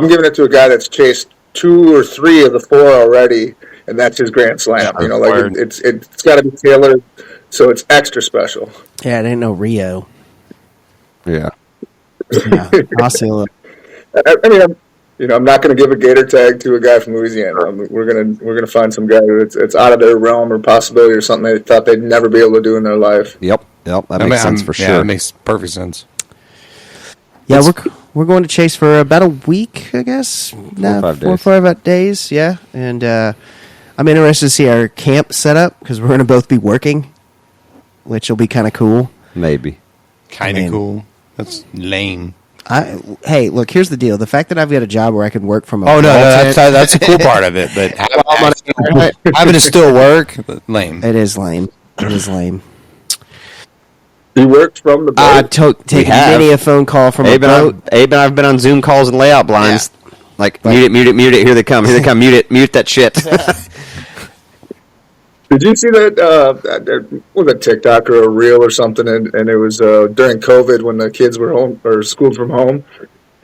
Speaker 4: giving it to a guy that's chased 2 or 3 of the 4 already, and that's his grand slam. It's got to be tailored, so it's extra special.
Speaker 1: Yeah, it ain't no Rio.
Speaker 3: Yeah.
Speaker 1: Osceola.
Speaker 4: I mean, I'm not going to give a gator tag to a guy from Louisiana. We're gonna find some guy who it's out of their realm or possibility or something they thought they'd never be able to do in their life.
Speaker 3: Yep. That makes sense for sure.
Speaker 6: Yeah, that makes perfect sense.
Speaker 1: Yeah, we're going to chase for about a week, I guess.
Speaker 3: 4
Speaker 1: or 5 days, yeah. And I'm interested to see our camp set up because we're going to both be working, which will be kind of cool.
Speaker 3: Maybe.
Speaker 6: Kind of cool. That's lame.
Speaker 1: Hey, look, here's the deal. The fact that I've got a job where I can work from a
Speaker 6: that's a cool part of it. But having to still work, lame.
Speaker 1: It is lame. It is lame.
Speaker 4: He worked from the boat.
Speaker 1: Taking many a phone call from a boat.
Speaker 3: Abe and I've been on Zoom calls and layout blinds. Yeah. Like, mute it. Here they come. Mute that shit.
Speaker 4: Did you see that? Was a TikTok or a reel or something? And it was during COVID when the kids were home or schooled from home,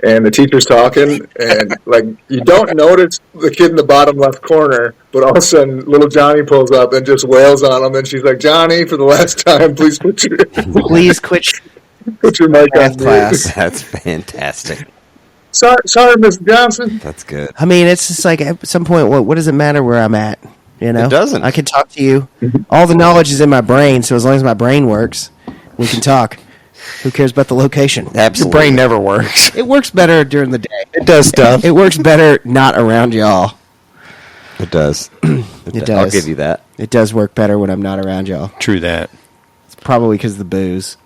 Speaker 4: and the teacher's talking, and like you don't notice the kid in the bottom left corner, but all of a sudden little Johnny pulls up and just wails on him, and she's like, "Johnny, for the last time, please put your
Speaker 1: quit
Speaker 4: your mic on
Speaker 1: class."
Speaker 3: That's fantastic.
Speaker 4: Sorry, Mr. Johnson.
Speaker 3: That's good.
Speaker 1: I mean, it's just like at some point, what does it matter where I'm at? You know,
Speaker 3: It doesn't.
Speaker 1: I can talk to you. All the knowledge is in my brain, so as long as my brain works, we can talk. Who cares about the location?
Speaker 6: Your
Speaker 3: Absolutely.
Speaker 6: brain never works.
Speaker 1: It works better during the day.
Speaker 6: It does stuff.
Speaker 1: It works better not around y'all.
Speaker 3: It does.
Speaker 1: It does.
Speaker 3: I'll give you that.
Speaker 1: It does work better when I'm not around y'all.
Speaker 6: True that.
Speaker 1: It's probably because of the booze.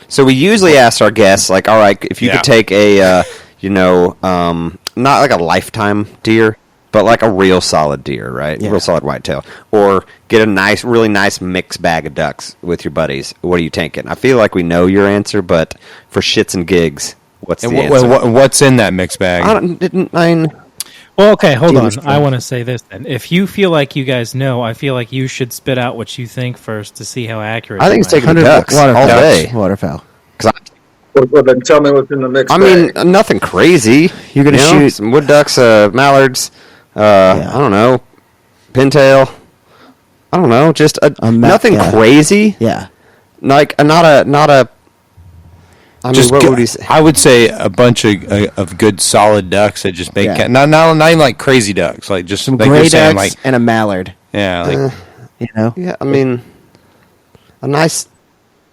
Speaker 3: So we usually ask our guests, like, all right, if you
Speaker 6: Yeah.
Speaker 3: could take a, not like a lifetime deer, but like a real solid deer, right?
Speaker 1: Yeah.
Speaker 3: Real solid whitetail. Or get a really nice mixed bag of ducks with your buddies. What are you taking? I feel like we know your answer, but for shits and gigs, what's
Speaker 6: And
Speaker 3: the answer?
Speaker 6: what's in that mixed bag?
Speaker 2: Well, okay, hold on.
Speaker 1: Deer's
Speaker 2: I
Speaker 1: fun.
Speaker 2: want to say this then. If you feel like you guys know, I feel like you should spit out what you think first to see how accurate.
Speaker 3: I think
Speaker 2: you
Speaker 3: it's
Speaker 2: might
Speaker 3: taking the
Speaker 1: 100
Speaker 3: ducks all day.
Speaker 1: Waterfowl.
Speaker 3: 'Cause
Speaker 4: Well, then tell me what's in the mix.
Speaker 3: I mean, nothing crazy.
Speaker 1: You're gonna
Speaker 3: You know,
Speaker 1: shoot-
Speaker 3: some wood ducks, mallards. I don't know, pintail. I don't know, just nothing
Speaker 1: yeah.
Speaker 3: crazy.
Speaker 1: Yeah.
Speaker 3: Like not a. I mean, what would he say?
Speaker 6: I would say a bunch of good solid ducks that just make
Speaker 1: Yeah.
Speaker 6: not even like crazy ducks, like just
Speaker 1: Some
Speaker 6: like
Speaker 1: gray
Speaker 6: you're saying,
Speaker 1: ducks
Speaker 6: like
Speaker 1: and a mallard.
Speaker 6: yeah, like
Speaker 1: You know?
Speaker 3: Yeah, I mean, a nice.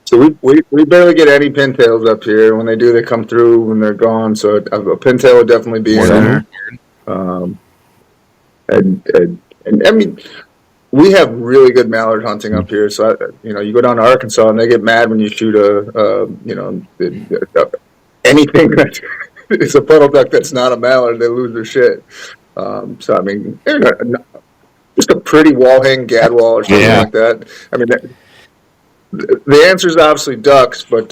Speaker 4: So we barely get any pintails up here. When they do, they come through when they're gone. So a pintail would definitely be in there. And I mean, we have really good mallard hunting up here. So you go down to Arkansas and they get mad when you shoot anything that is a puddle duck that's not a mallard. They lose their shit. So I mean, just a pretty wall hang gadwall or something
Speaker 6: Yeah.
Speaker 4: like that. I mean, the answer is obviously ducks, but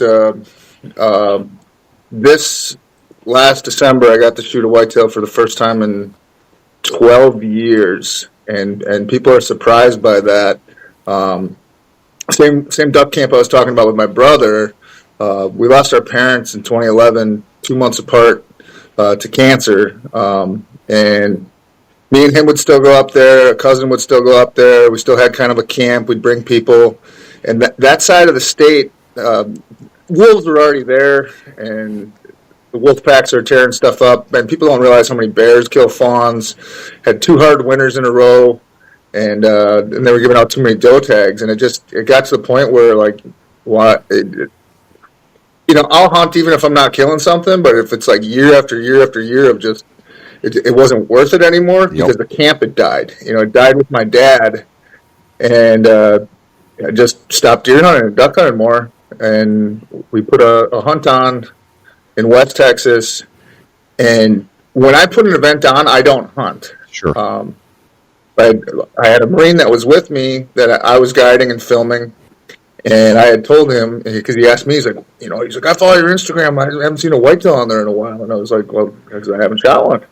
Speaker 4: this last December I got to shoot a whitetail for the first time in 12 years, and people are surprised by that. Same duck camp I was talking about with my brother. We lost our parents in 2011, 2 months apart, to cancer, and me and him would still go up there. A cousin would still go up there. We still had kind of a camp. We'd bring people, and that side of the state, wolves were already there, and the wolf packs are tearing stuff up, and people don't realize how many bears kill fawns. Had 2 hard winters in a row, and they were giving out too many doe tags, and it got to the point where like, what? I'll hunt even if I'm not killing something, but if it's like year after year after year of just, it wasn't worth it anymore because the camp had died. It died with my dad, and I just stopped deer hunting and duck hunting more, and we put a hunt on in West Texas, and when I put an event on, I don't hunt.
Speaker 3: Sure.
Speaker 4: I had a Marine that was with me that I was guiding and filming, and I had told him, because he asked me, he's like, I follow your Instagram, I haven't seen a whitetail on there in a while, and I was like, well, because I haven't shot one.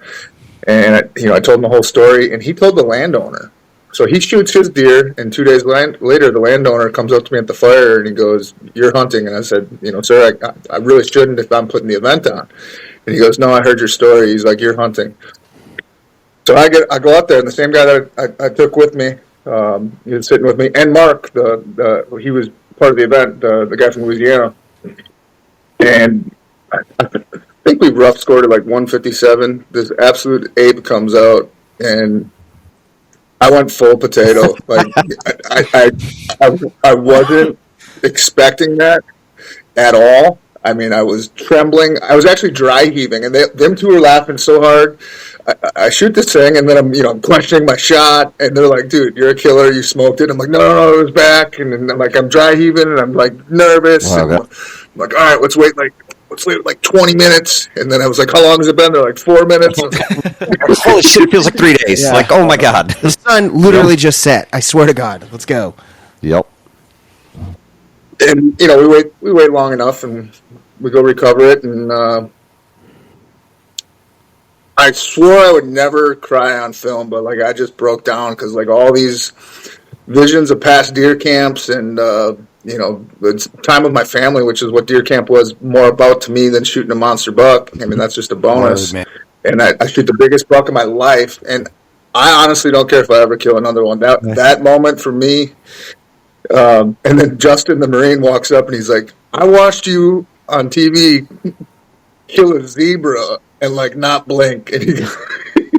Speaker 4: And I told him the whole story, and he told the landowner. So he shoots his deer, and 2 days later, the landowner comes up to me at the fire, and he goes, "You're hunting." And I said, "Sir, I really shouldn't if I'm putting the event on." And he goes, "No, I heard your story." He's like, "You're hunting." So I go out there, and the same guy that I took with me, he was sitting with me, and Mark, he was part of the event, the guy from Louisiana. And I think we rough scored at like 157. This absolute ape comes out, and I went full potato. Like I wasn't expecting that at all. I mean, I was trembling. I was actually dry heaving, and them two were laughing so hard. I shoot this thing, and then I'm questioning my shot, and they're like, "Dude, you're a killer. You smoked it." I'm like, "No, it was back." And then I'm dry heaving, and I'm like nervous.
Speaker 3: Wow,
Speaker 4: and I'm like, "All right, let's wait like 20 minutes." And then I was like, "How long has it been?" They're like 4 minutes.
Speaker 3: Holy shit! It feels like 3 days.
Speaker 1: Yeah.
Speaker 3: Like, oh my god.
Speaker 1: The sun literally just set. I swear to God. Let's go.
Speaker 3: Yep.
Speaker 4: And we wait long enough, and we go recover it, and I swore I would never cry on film, but like I just broke down because like all these visions of past deer camps, and the time with my family, which is what deer camp was more about to me than shooting a monster buck. I mean, that's just a bonus.
Speaker 6: Word,
Speaker 4: and I shoot the biggest buck of my life, and I honestly don't care if I ever kill another one. That moment for me. And then Justin the Marine walks up and he's like, "I watched you on TV kill a zebra and like not blink. And he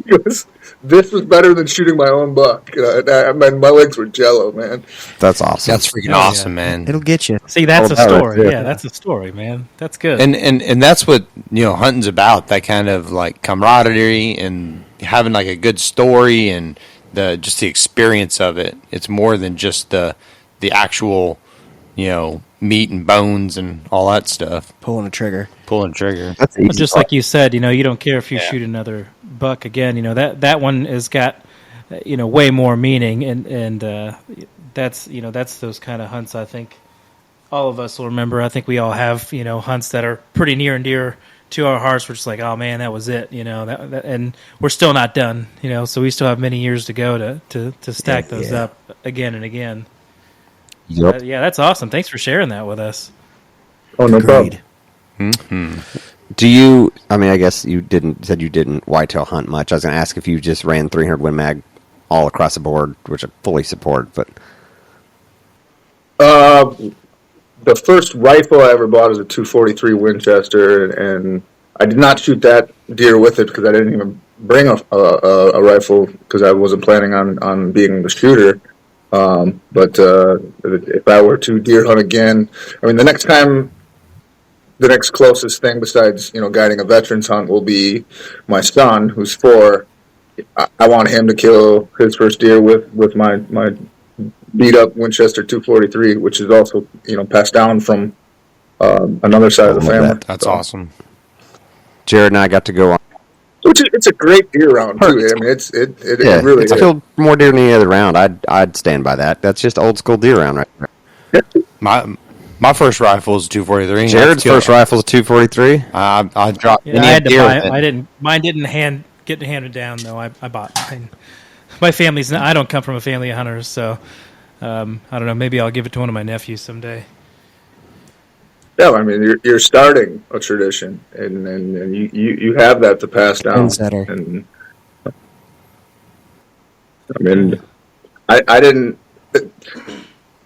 Speaker 4: goes, "This was better than shooting my own buck." My legs were jello, man.
Speaker 3: That's awesome.
Speaker 6: That's freaking awesome, man.
Speaker 1: It'll get you.
Speaker 2: See, that's a
Speaker 3: that right
Speaker 2: story.
Speaker 3: there.
Speaker 2: Yeah, that's a story, man. That's good.
Speaker 6: And that's what hunting's about. That kind of like camaraderie and having like a good story and the experience of it. It's more than just the actual meat and bones and all that stuff.
Speaker 1: Pulling a trigger.
Speaker 3: That's
Speaker 2: But
Speaker 3: easy.
Speaker 2: just like you said, you don't care if you shoot another buck again. That one has got way more meaning, and that's those kind of hunts. I think all of us will remember. I think we all have hunts that are pretty near and dear to our hearts. We're just like, oh man, that was it. And we're still not done. So we still have many years to go to stack those up again and again.
Speaker 3: Yep.
Speaker 2: Yeah, that's awesome. Thanks for sharing that with us.
Speaker 4: Oh, no
Speaker 1: Agreed.
Speaker 4: problem.
Speaker 3: Do you? I mean, I guess you said you didn't whitetail hunt much. I was going to ask if you just ran 300 Win Mag all across the board, which I fully support. But
Speaker 4: The first rifle I ever bought was a 243 Winchester, and I did not shoot that deer with it because I didn't even bring a rifle because I wasn't planning on being the shooter. But if I were to deer hunt again, I mean, the next closest thing besides guiding a veterans hunt will be my son, who's 4. I want him to kill his first deer with my beat up Winchester 243, which is also passed down from another side of the family.
Speaker 6: That's awesome.
Speaker 3: Jared and I got to go on.
Speaker 4: It's a great deer round too. I mean, it really
Speaker 3: it's
Speaker 4: is.
Speaker 3: killed more deer than any other round. I'd stand by that. That's just old school deer round right there.
Speaker 6: My first rifle is a 243.
Speaker 3: Jared's first rifle is a 243.
Speaker 6: I dropped.
Speaker 2: Yeah, I had to buy. Mine didn't get handed down though. I bought mine. My family's. I don't come from a family of hunters, so I don't know. Maybe I'll give it to one of my nephews someday.
Speaker 4: Yeah, I mean, you're starting a tradition, and you have that to pass down.
Speaker 1: Trendsetter.
Speaker 4: And I mean, I didn't.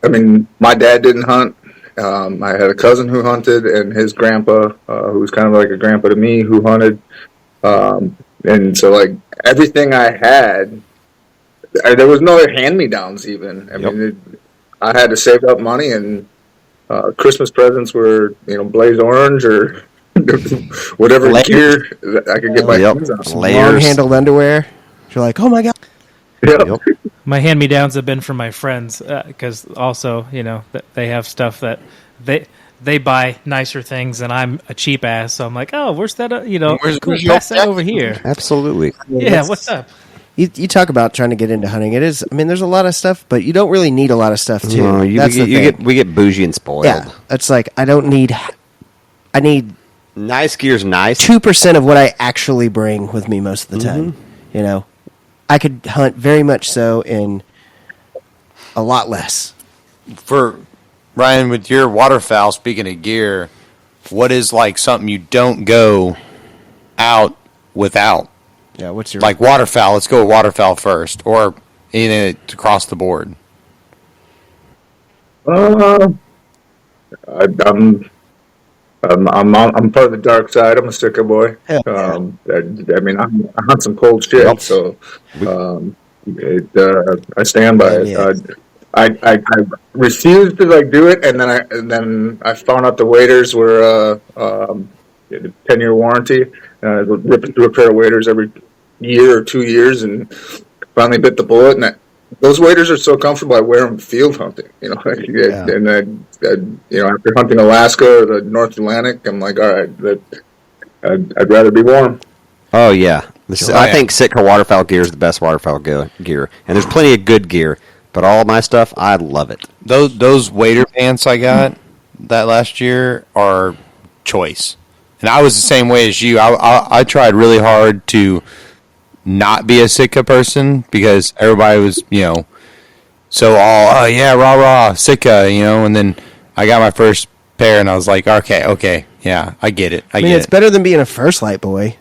Speaker 4: I mean, my dad didn't hunt. I had a cousin who hunted, and his grandpa, who was kind of like a grandpa to me, who hunted. And so, like, everything I had, there was no hand-me-downs even. I mean, I had to save up money, and Christmas presents were, Blaze Orange or whatever gear that I could get my hands on.
Speaker 1: Long-handled underwear. You're like, oh my god.
Speaker 4: Yep.
Speaker 2: My hand-me-downs have been from my friends because also, they have stuff that they buy nicer things, and I'm a cheap ass. So I'm like, oh, where's that? Cool, pass that over here.
Speaker 3: Absolutely.
Speaker 2: Yeah, what's up?
Speaker 1: You talk about trying to get into hunting. It is. I mean, there's a lot of stuff, but you don't really need a lot of stuff too.
Speaker 3: No, we get bougie and spoiled.
Speaker 1: Yeah, it's like I don't need. I need
Speaker 3: Nice gear's nice.
Speaker 1: 2% of what I actually bring with me most of the time. I could hunt very much so in a lot less.
Speaker 6: For Ryan, with your waterfowl, speaking of gear, what is like something you don't go out without?
Speaker 1: Yeah, what's your
Speaker 6: Like waterfowl, let's go with waterfowl first, or anything across the board.
Speaker 4: I'm part of the dark side. I'm a sticker boy.
Speaker 1: Yeah.
Speaker 4: I mean, I hunt some cold shit, so I stand by it.
Speaker 1: Yeah.
Speaker 4: I refused to do it, and then I found out the waders were 10-year warranty. Ripping through a pair of waders every year or 2 years, and finally bit the bullet. And those waders are so comfortable. I wear them field hunting, And after hunting Alaska or the North Atlantic, I'm like, all right, I'd rather be warm.
Speaker 3: Oh yeah, I think Sitka waterfowl gear is the best waterfowl gear, and there's plenty of good gear. But all my stuff, I love it.
Speaker 6: Those wader pants I got that last year are choice. And I was the same way as you. I tried really hard to not be a Sitka person because everybody was, so all, oh yeah, rah rah, Sitka, and then I got my first pair and I was like, okay, yeah, I get it. I mean,
Speaker 1: it's better than being a First Light boy.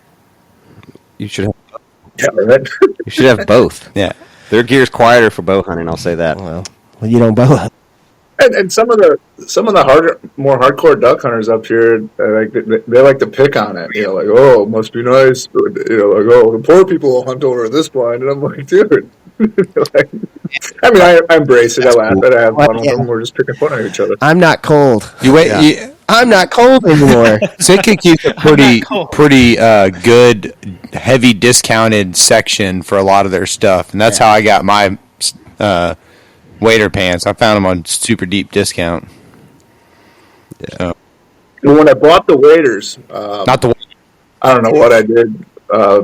Speaker 3: You should have.
Speaker 4: Yeah, right.
Speaker 3: You should have both.
Speaker 6: Yeah.
Speaker 3: Their gear's quieter for bow hunting. I'll say that.
Speaker 1: Well, you don't bow hunt.
Speaker 4: And some of the harder, more hardcore duck hunters up here, they like to pick on it. Like, oh, it must be nice. Like, oh, the poor people will hunt over this blind, and I'm like, dude. Like, I mean, I embrace it. I laugh at it. I have fun with them. We're just picking fun at each other.
Speaker 1: I'm not cold. I'm not cold anymore.
Speaker 6: Sitka keeps a pretty good, heavy discounted section for a lot of their stuff, and that's how I got my wader pants. I found them on super deep discount.
Speaker 4: And when I bought the waders,
Speaker 6: Not the
Speaker 4: I don't know what I did. I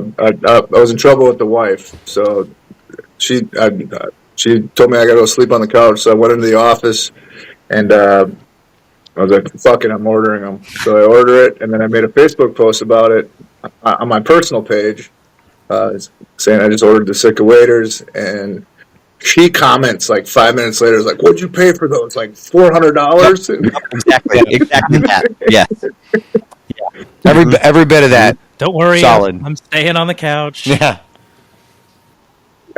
Speaker 4: was in trouble with the wife, so she told me I got to go sleep on the couch. So I went into the office, and I was like, "Fuck it, I'm ordering them." So I order it, and then I made a Facebook post about it on my personal page, saying I just ordered the Sitka waders, and she comments like 5 minutes later, is like, "What'd you pay for those? Like $400?"
Speaker 3: Exactly that. Yeah.
Speaker 6: every bit of that.
Speaker 2: Don't worry,
Speaker 6: Solid.
Speaker 2: I'm staying on the couch.
Speaker 6: Yeah.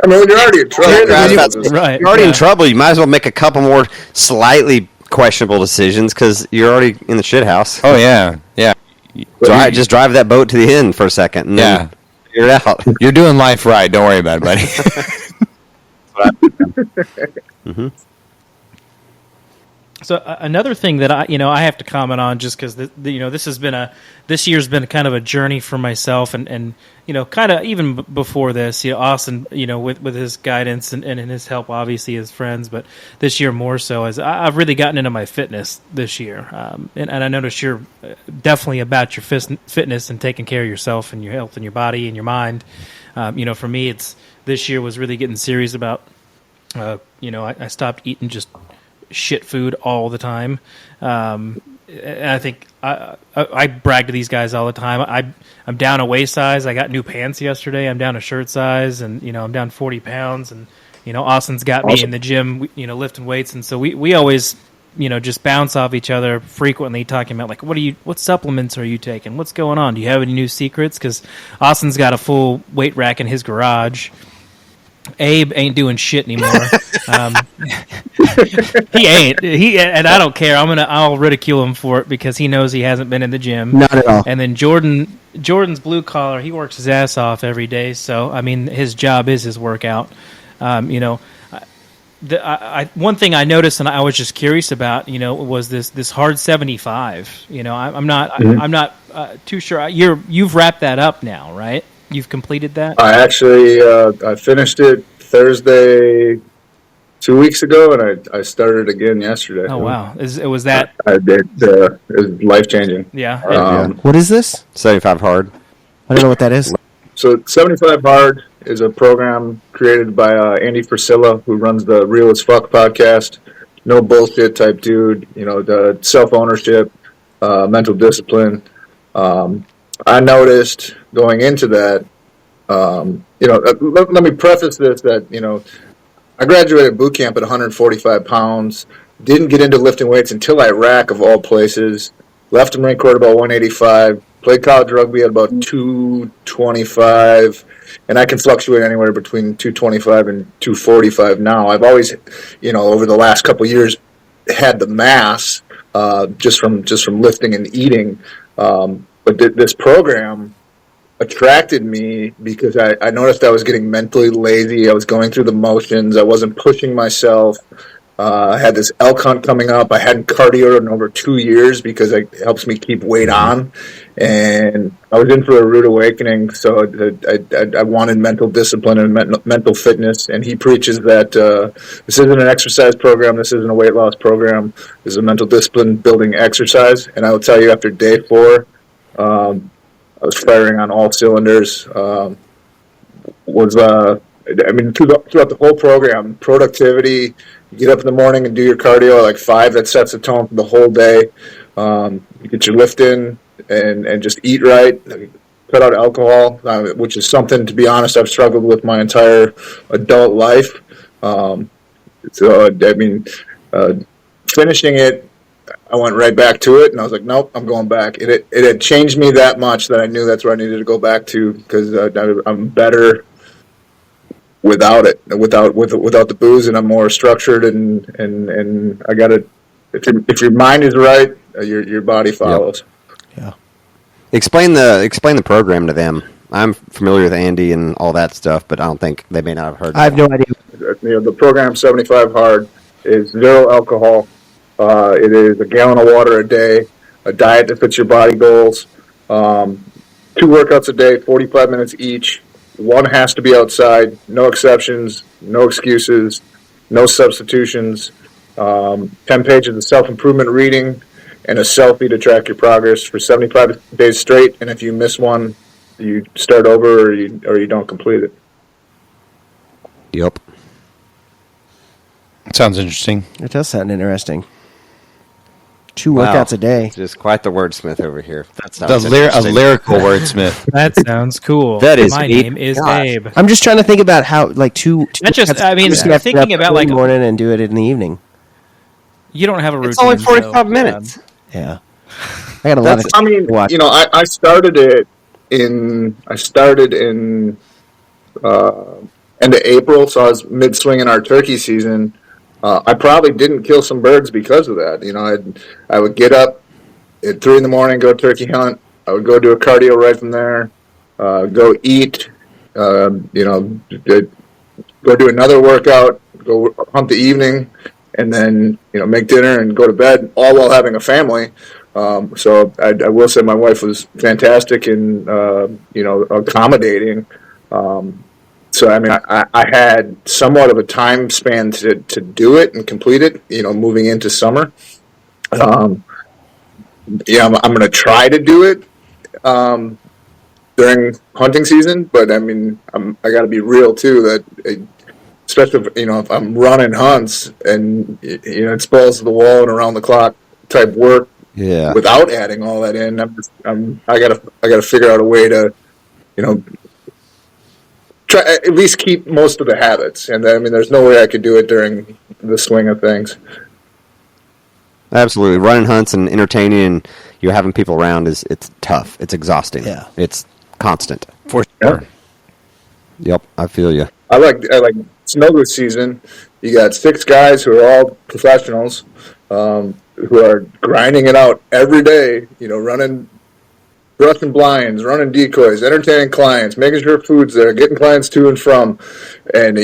Speaker 4: I mean, when you're already in trouble.
Speaker 2: Right.
Speaker 3: You're already in trouble. You might as well make a couple more slightly questionable decisions because you're already in the shit house.
Speaker 6: Oh yeah.
Speaker 3: Just drive that boat to the end for a second and then figure it out.
Speaker 6: You're doing life right. Don't worry about it, buddy.
Speaker 3: Mm-hmm.
Speaker 2: So another thing that I have to comment on, just because this year's been kind of a journey for myself, and kind of even before this, Austin, with his guidance and his help, obviously his friends, but this year more so, as I've really gotten into my fitness this year, and I notice you're definitely about your fitness and taking care of yourself and your health and your body and your mind. For me, this year was really getting serious about. I stopped eating just shit food all the time. And I think I brag to these guys all the time. I'm down a waist size. I got new pants yesterday. I'm down a shirt size, and I'm down 40 pounds. And Austin's got me in the gym, lifting weights, and so we always just bounce off each other frequently, talking about like what supplements are you taking? What's going on? Do you have any new secrets? Because Austin's got a full weight rack in his garage. Abe ain't doing shit anymore. He ain't. And I don't care. I'll ridicule him for it because he knows he hasn't been in the gym.
Speaker 1: Not at all.
Speaker 2: And then Jordan's blue collar. He works his ass off every day. So I mean, his job is his workout. One thing I noticed, and I was just curious about, was this hard 75. I'm not too sure. You've wrapped that up now, right? You've completed that?
Speaker 4: I actually I finished it Thursday 2 weeks ago, and I started again yesterday.
Speaker 2: Oh wow! Was that?
Speaker 4: I did. It was life changing.
Speaker 2: Yeah.
Speaker 1: What is this?
Speaker 3: 75 hard.
Speaker 1: I don't know what that is.
Speaker 4: So 75 Hard is a program created by Andy Frisilla, who runs the Real as Fuck podcast. No bullshit type dude. The self-ownership, mental discipline. I noticed going into that, let me preface this that, I graduated boot camp at 145 pounds, didn't get into lifting weights until Iraq, of all places, left the Marine Corps at about 185, played college rugby at about 225, and I can fluctuate anywhere between 225 and 245 now. I've always, over the last couple of years, had the mass just from lifting and eating. But this program attracted me because I noticed I was getting mentally lazy. I was going through the motions. I wasn't pushing myself. I had this elk hunt coming up. I hadn't cardioed in over 2 years because it helps me keep weight on. And I was in for a rude awakening, so I wanted mental discipline and mental fitness. And he preaches that this isn't an exercise program. This isn't a weight loss program. This is a mental discipline building exercise. And I will tell you, after day 4, I was firing on all cylinders. Throughout the whole program, productivity, you get up in the morning and do your cardio at like 5, that sets the tone for the whole day. You get your lift in and just eat right, cut out alcohol, which is something, to be honest, I've struggled with my entire adult life. Finishing it, I went right back to it, and I was like, nope, I'm going back. It had changed me that much that I knew that's where I needed to go back to, because I'm better without the booze, and I'm more structured and I got to. If your mind is right, your body follows.
Speaker 1: Yeah.
Speaker 3: Explain the program to them. I'm familiar with Andy and all that stuff, but I don't think they may not have heard.
Speaker 1: I have no idea.
Speaker 4: The program 75 Hard is 0 alcohol. It is a gallon of water a day, a diet that fits your body goals, 2 workouts a day, 45 minutes each. One has to be outside, no exceptions, no excuses, no substitutions. 10 pages of self-improvement reading and a selfie to track your progress for 75 days straight. And if you miss one, you start over or you don't complete it.
Speaker 3: Yep.
Speaker 6: Sounds interesting.
Speaker 1: It does sound interesting. 2 workouts a day.
Speaker 3: Just quite the wordsmith over here. That's
Speaker 6: A lyrical wordsmith.
Speaker 2: That sounds cool.
Speaker 3: That is
Speaker 2: My
Speaker 3: neat.
Speaker 2: name is
Speaker 3: Gosh.
Speaker 2: Abe.
Speaker 1: I'm just trying to think about how, like, two
Speaker 2: That just-
Speaker 1: workouts,
Speaker 2: I mean,
Speaker 1: you have to
Speaker 2: thinking
Speaker 1: get up
Speaker 2: about,
Speaker 1: early
Speaker 2: like-
Speaker 1: morning and do it in the evening.
Speaker 2: You don't have a routine.
Speaker 3: It's only
Speaker 2: so,
Speaker 3: 45 minutes.
Speaker 1: Yeah. I got a lot of
Speaker 4: I mean,
Speaker 1: watch.
Speaker 4: I started it in end of April, so I was mid swing in our turkey season. I probably didn't kill some birds because of that. I would get up at 3 a.m, go turkey hunt. I would go do a cardio right from there. Go eat. Go do another workout. Go hunt the evening, and then make dinner and go to bed, all while having a family. So I will say my wife was fantastic and accommodating. So I mean, I had somewhat of a time span to do it and complete it. Moving into summer. I'm going to try to do it during hunting season, but I mean, I got to be real too. That especially if I'm running hunts and it's balls to the wall and around the clock type work.
Speaker 3: Yeah.
Speaker 4: Without adding all that in, I gotta figure out a way to, try at least keep most of the habits. And I mean, there's no way I could do it during the swing of things.
Speaker 3: Absolutely. Running hunts and entertaining and you're having people around it's tough. It's exhausting.
Speaker 1: Yeah.
Speaker 3: It's constant.
Speaker 6: For sure.
Speaker 3: Yep. I feel you.
Speaker 4: I like snow goose season. You got 6 guys who are all professionals, who are grinding it out every day, running brushing blinds, running decoys, entertaining clients, making sure food's there, getting clients to and from. And,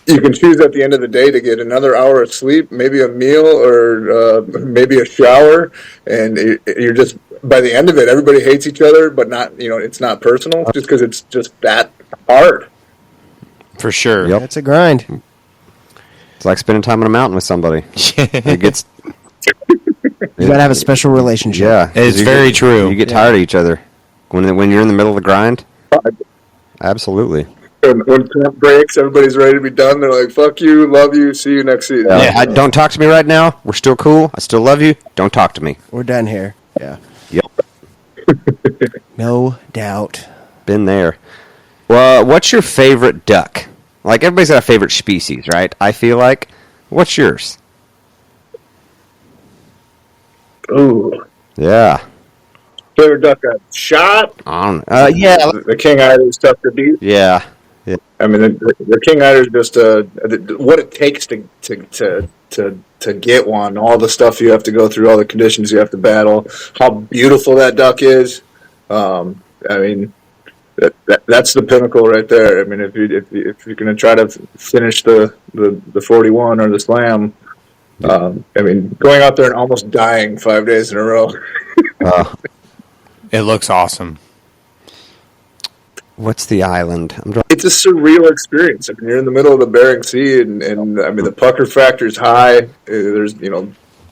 Speaker 4: you can choose at the end of the day to get another hour of sleep, maybe a meal or maybe a shower. And you're just, by the end of it, everybody hates each other, but not, it's not personal just because it's just that hard.
Speaker 6: For sure.
Speaker 3: Yep.
Speaker 1: It's a grind.
Speaker 3: It's like spending time on a mountain with somebody. It gets.
Speaker 1: You gotta have a special relationship.
Speaker 3: Yeah,
Speaker 6: It's very true.
Speaker 3: You get tired of each other when you're in the middle of the grind. Absolutely.
Speaker 4: And when camp breaks, everybody's ready to be done. They're like, "Fuck you, love you, see you next season."
Speaker 3: Yeah. Don't talk to me right now. We're still cool. I still love you. Don't talk to me.
Speaker 1: We're done here. Yeah.
Speaker 3: Yep.
Speaker 1: No doubt.
Speaker 3: Been there. Well, what's your favorite duck? Like, everybody's got a favorite species, right? I feel like. What's yours?
Speaker 4: Ooh.
Speaker 3: Yeah.
Speaker 4: Favorite duck got shot.
Speaker 3: Yeah.
Speaker 4: The king eider is tough to beat.
Speaker 3: Yeah.
Speaker 4: I mean, the king eider is just what it takes to get one. All the stuff you have to go through, all the conditions you have to battle. How beautiful that duck is. I mean, that's the pinnacle right there. I mean, if you're going to try to finish the 41 or the slam, I mean, going out there and almost dying 5 days in a row.
Speaker 6: It looks awesome.
Speaker 3: What's the island?
Speaker 4: It's a surreal experience. I mean, you're in the middle of the Bering Sea, and I mean, the pucker factor is high. There's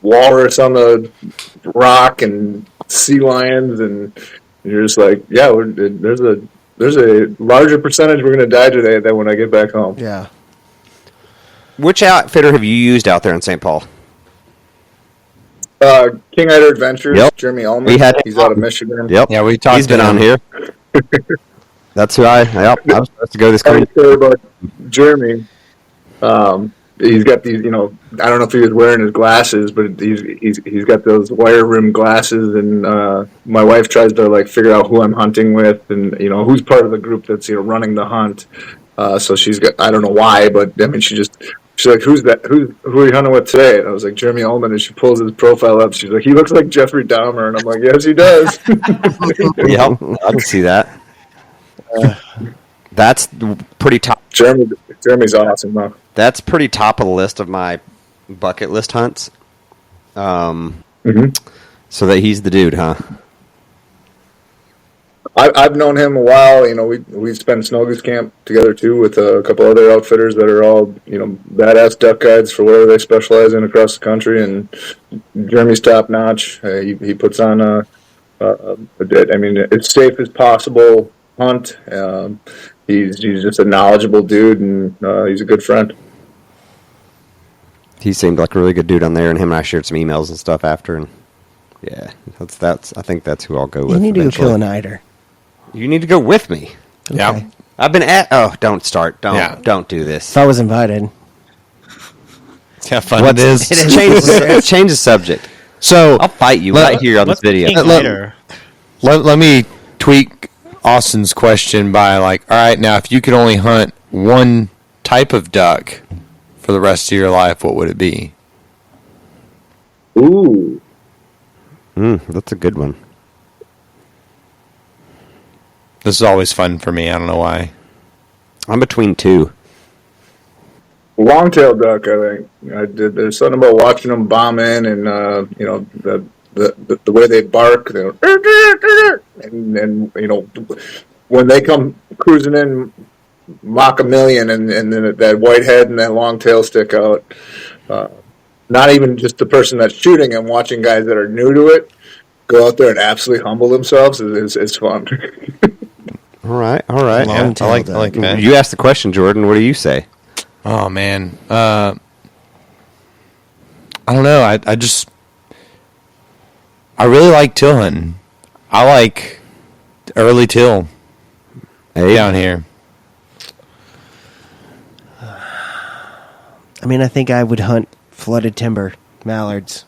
Speaker 4: walrus on the rock and sea lions, and you're just like, yeah, there's a larger percentage we're going to die today than when I get back home.
Speaker 1: Yeah.
Speaker 3: Which outfitter have you used out there in St. Paul?
Speaker 4: King Eider Adventures,
Speaker 3: Yep.
Speaker 4: Jeremy Allman. He's out of Michigan.
Speaker 3: Yep.
Speaker 6: Yeah, we talked.
Speaker 3: He's been on here. That's who I was supposed to go this
Speaker 4: I
Speaker 3: coming.
Speaker 4: would say about Jeremy. he's got these, I don't know if he was wearing his glasses, but he's got those wire rim glasses, and my wife tries to like figure out who I'm hunting with, and who's part of the group that's running the hunt. So she's got, I don't know why, but I mean she's like, who's that? Who are you hunting with today? And I was like, Jeremy Ullman, and she pulls his profile up. She's like, he looks like Jeffrey Dahmer, and I'm like, yes, he does.
Speaker 3: Yep, I can see that. That's pretty top.
Speaker 4: Jeremy's awesome, though.
Speaker 3: That's pretty top of the list of my bucket list hunts. So that he's the dude, huh?
Speaker 4: I've known him a while. We spent snow goose camp together too with a couple other outfitters that are all badass duck guides for whatever they specialize in across the country. And Jeremy's top notch. He puts on it's safe as possible hunt. He's just a knowledgeable dude, and he's a good friend.
Speaker 3: He seemed like a really good dude on there, and him and I shared some emails and stuff after. And yeah, that's. I think that's who I'll go with.
Speaker 1: You need
Speaker 3: eventually.
Speaker 1: to go kill an eider.
Speaker 3: You need to go with me.
Speaker 1: Okay.
Speaker 6: Yeah.
Speaker 3: I've been at. Oh, don't start. Don't do this.
Speaker 1: If I was invited.
Speaker 6: See how fun it is.
Speaker 3: Change the subject.
Speaker 6: So
Speaker 3: I'll fight you right here on this video.
Speaker 6: Let me tweak Austin's question by like, all right, now if you could only hunt one type of duck for the rest of your life, what would it be?
Speaker 4: Ooh.
Speaker 3: That's a good one.
Speaker 6: This is always fun for me. I don't know why.
Speaker 3: I'm between two.
Speaker 4: Long-tailed duck, I think. There's something about watching them bomb in, and the way they bark, and when they come cruising in Mach a million, and then that white head and that long tail stick out. Not even just the person that's shooting and watching guys that are new to it go out there and absolutely humble themselves is fun.
Speaker 3: All right. Yeah,
Speaker 6: I like that.
Speaker 3: You asked the question, Jordan. What do you say?
Speaker 6: Oh man, I don't know. I really like till hunting. I like early till down here.
Speaker 1: I mean, I think I would hunt flooded timber, mallards.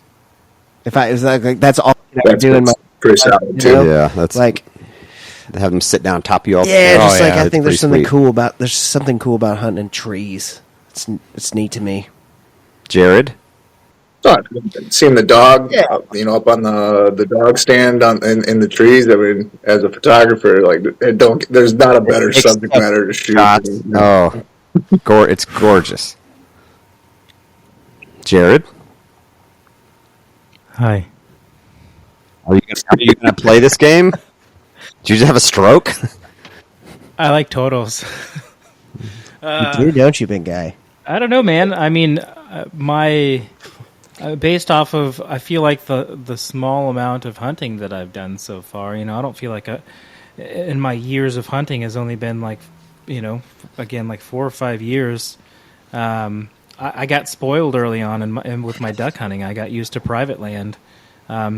Speaker 1: If I was like that's all I would do in my
Speaker 4: pretty solid too.
Speaker 3: Yeah, that's
Speaker 1: like
Speaker 3: have them sit down, top you off.
Speaker 1: yeah, just like I
Speaker 3: it's
Speaker 1: think there's
Speaker 3: pretty
Speaker 1: something
Speaker 3: sweet.
Speaker 1: there's something cool about hunting in trees. It's neat to me.
Speaker 3: Jared.
Speaker 4: Seeing the dog, up on the dog stand in the trees. I mean, as a photographer, there's not a better subject matter to shoot.
Speaker 3: Oh, it's gorgeous. Jared,
Speaker 2: Hi.
Speaker 3: are you gonna play this game? Did you just have a stroke?
Speaker 2: I like totals.
Speaker 1: You do, don't you, big guy?
Speaker 2: I don't know, man. I mean, based off of, I feel like the small amount of hunting that I've done so far, I don't feel like in my years of hunting has only been like, again, like 4 or 5 years. I got spoiled early on and with my duck hunting. I got used to private land.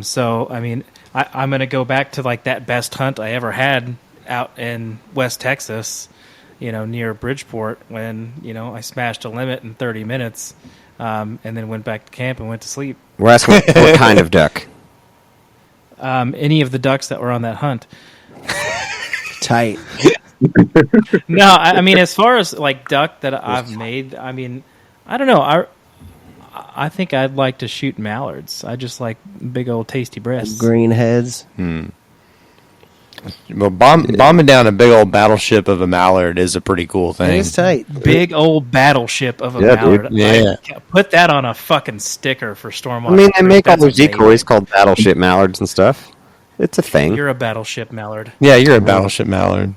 Speaker 2: So, I mean, I'm going to go back to like that best hunt I ever had out in West Texas, near Bridgeport when, I smashed a limit in 30 minutes and then went back to camp and went to sleep.
Speaker 3: We're asking what kind of duck?
Speaker 2: Any of the ducks that were on that hunt.
Speaker 1: Tight.
Speaker 2: No, I mean, as far as like duck that I've made, I mean, I don't know. I think I'd like to shoot mallards. I just like big old tasty breasts.
Speaker 1: Green heads.
Speaker 6: Well, bombing down a big old battleship of a mallard is a pretty cool thing.
Speaker 1: It's tight.
Speaker 2: Big old battleship of a mallard.
Speaker 3: Dude.
Speaker 6: Yeah.
Speaker 2: Put that on a fucking sticker for Stormwater.
Speaker 3: I mean, they make all
Speaker 2: That's
Speaker 3: those
Speaker 2: amazing.
Speaker 3: decoys called battleship mallards and stuff. It's a thing.
Speaker 2: You're a battleship mallard.
Speaker 6: Yeah, you're a battleship mallard.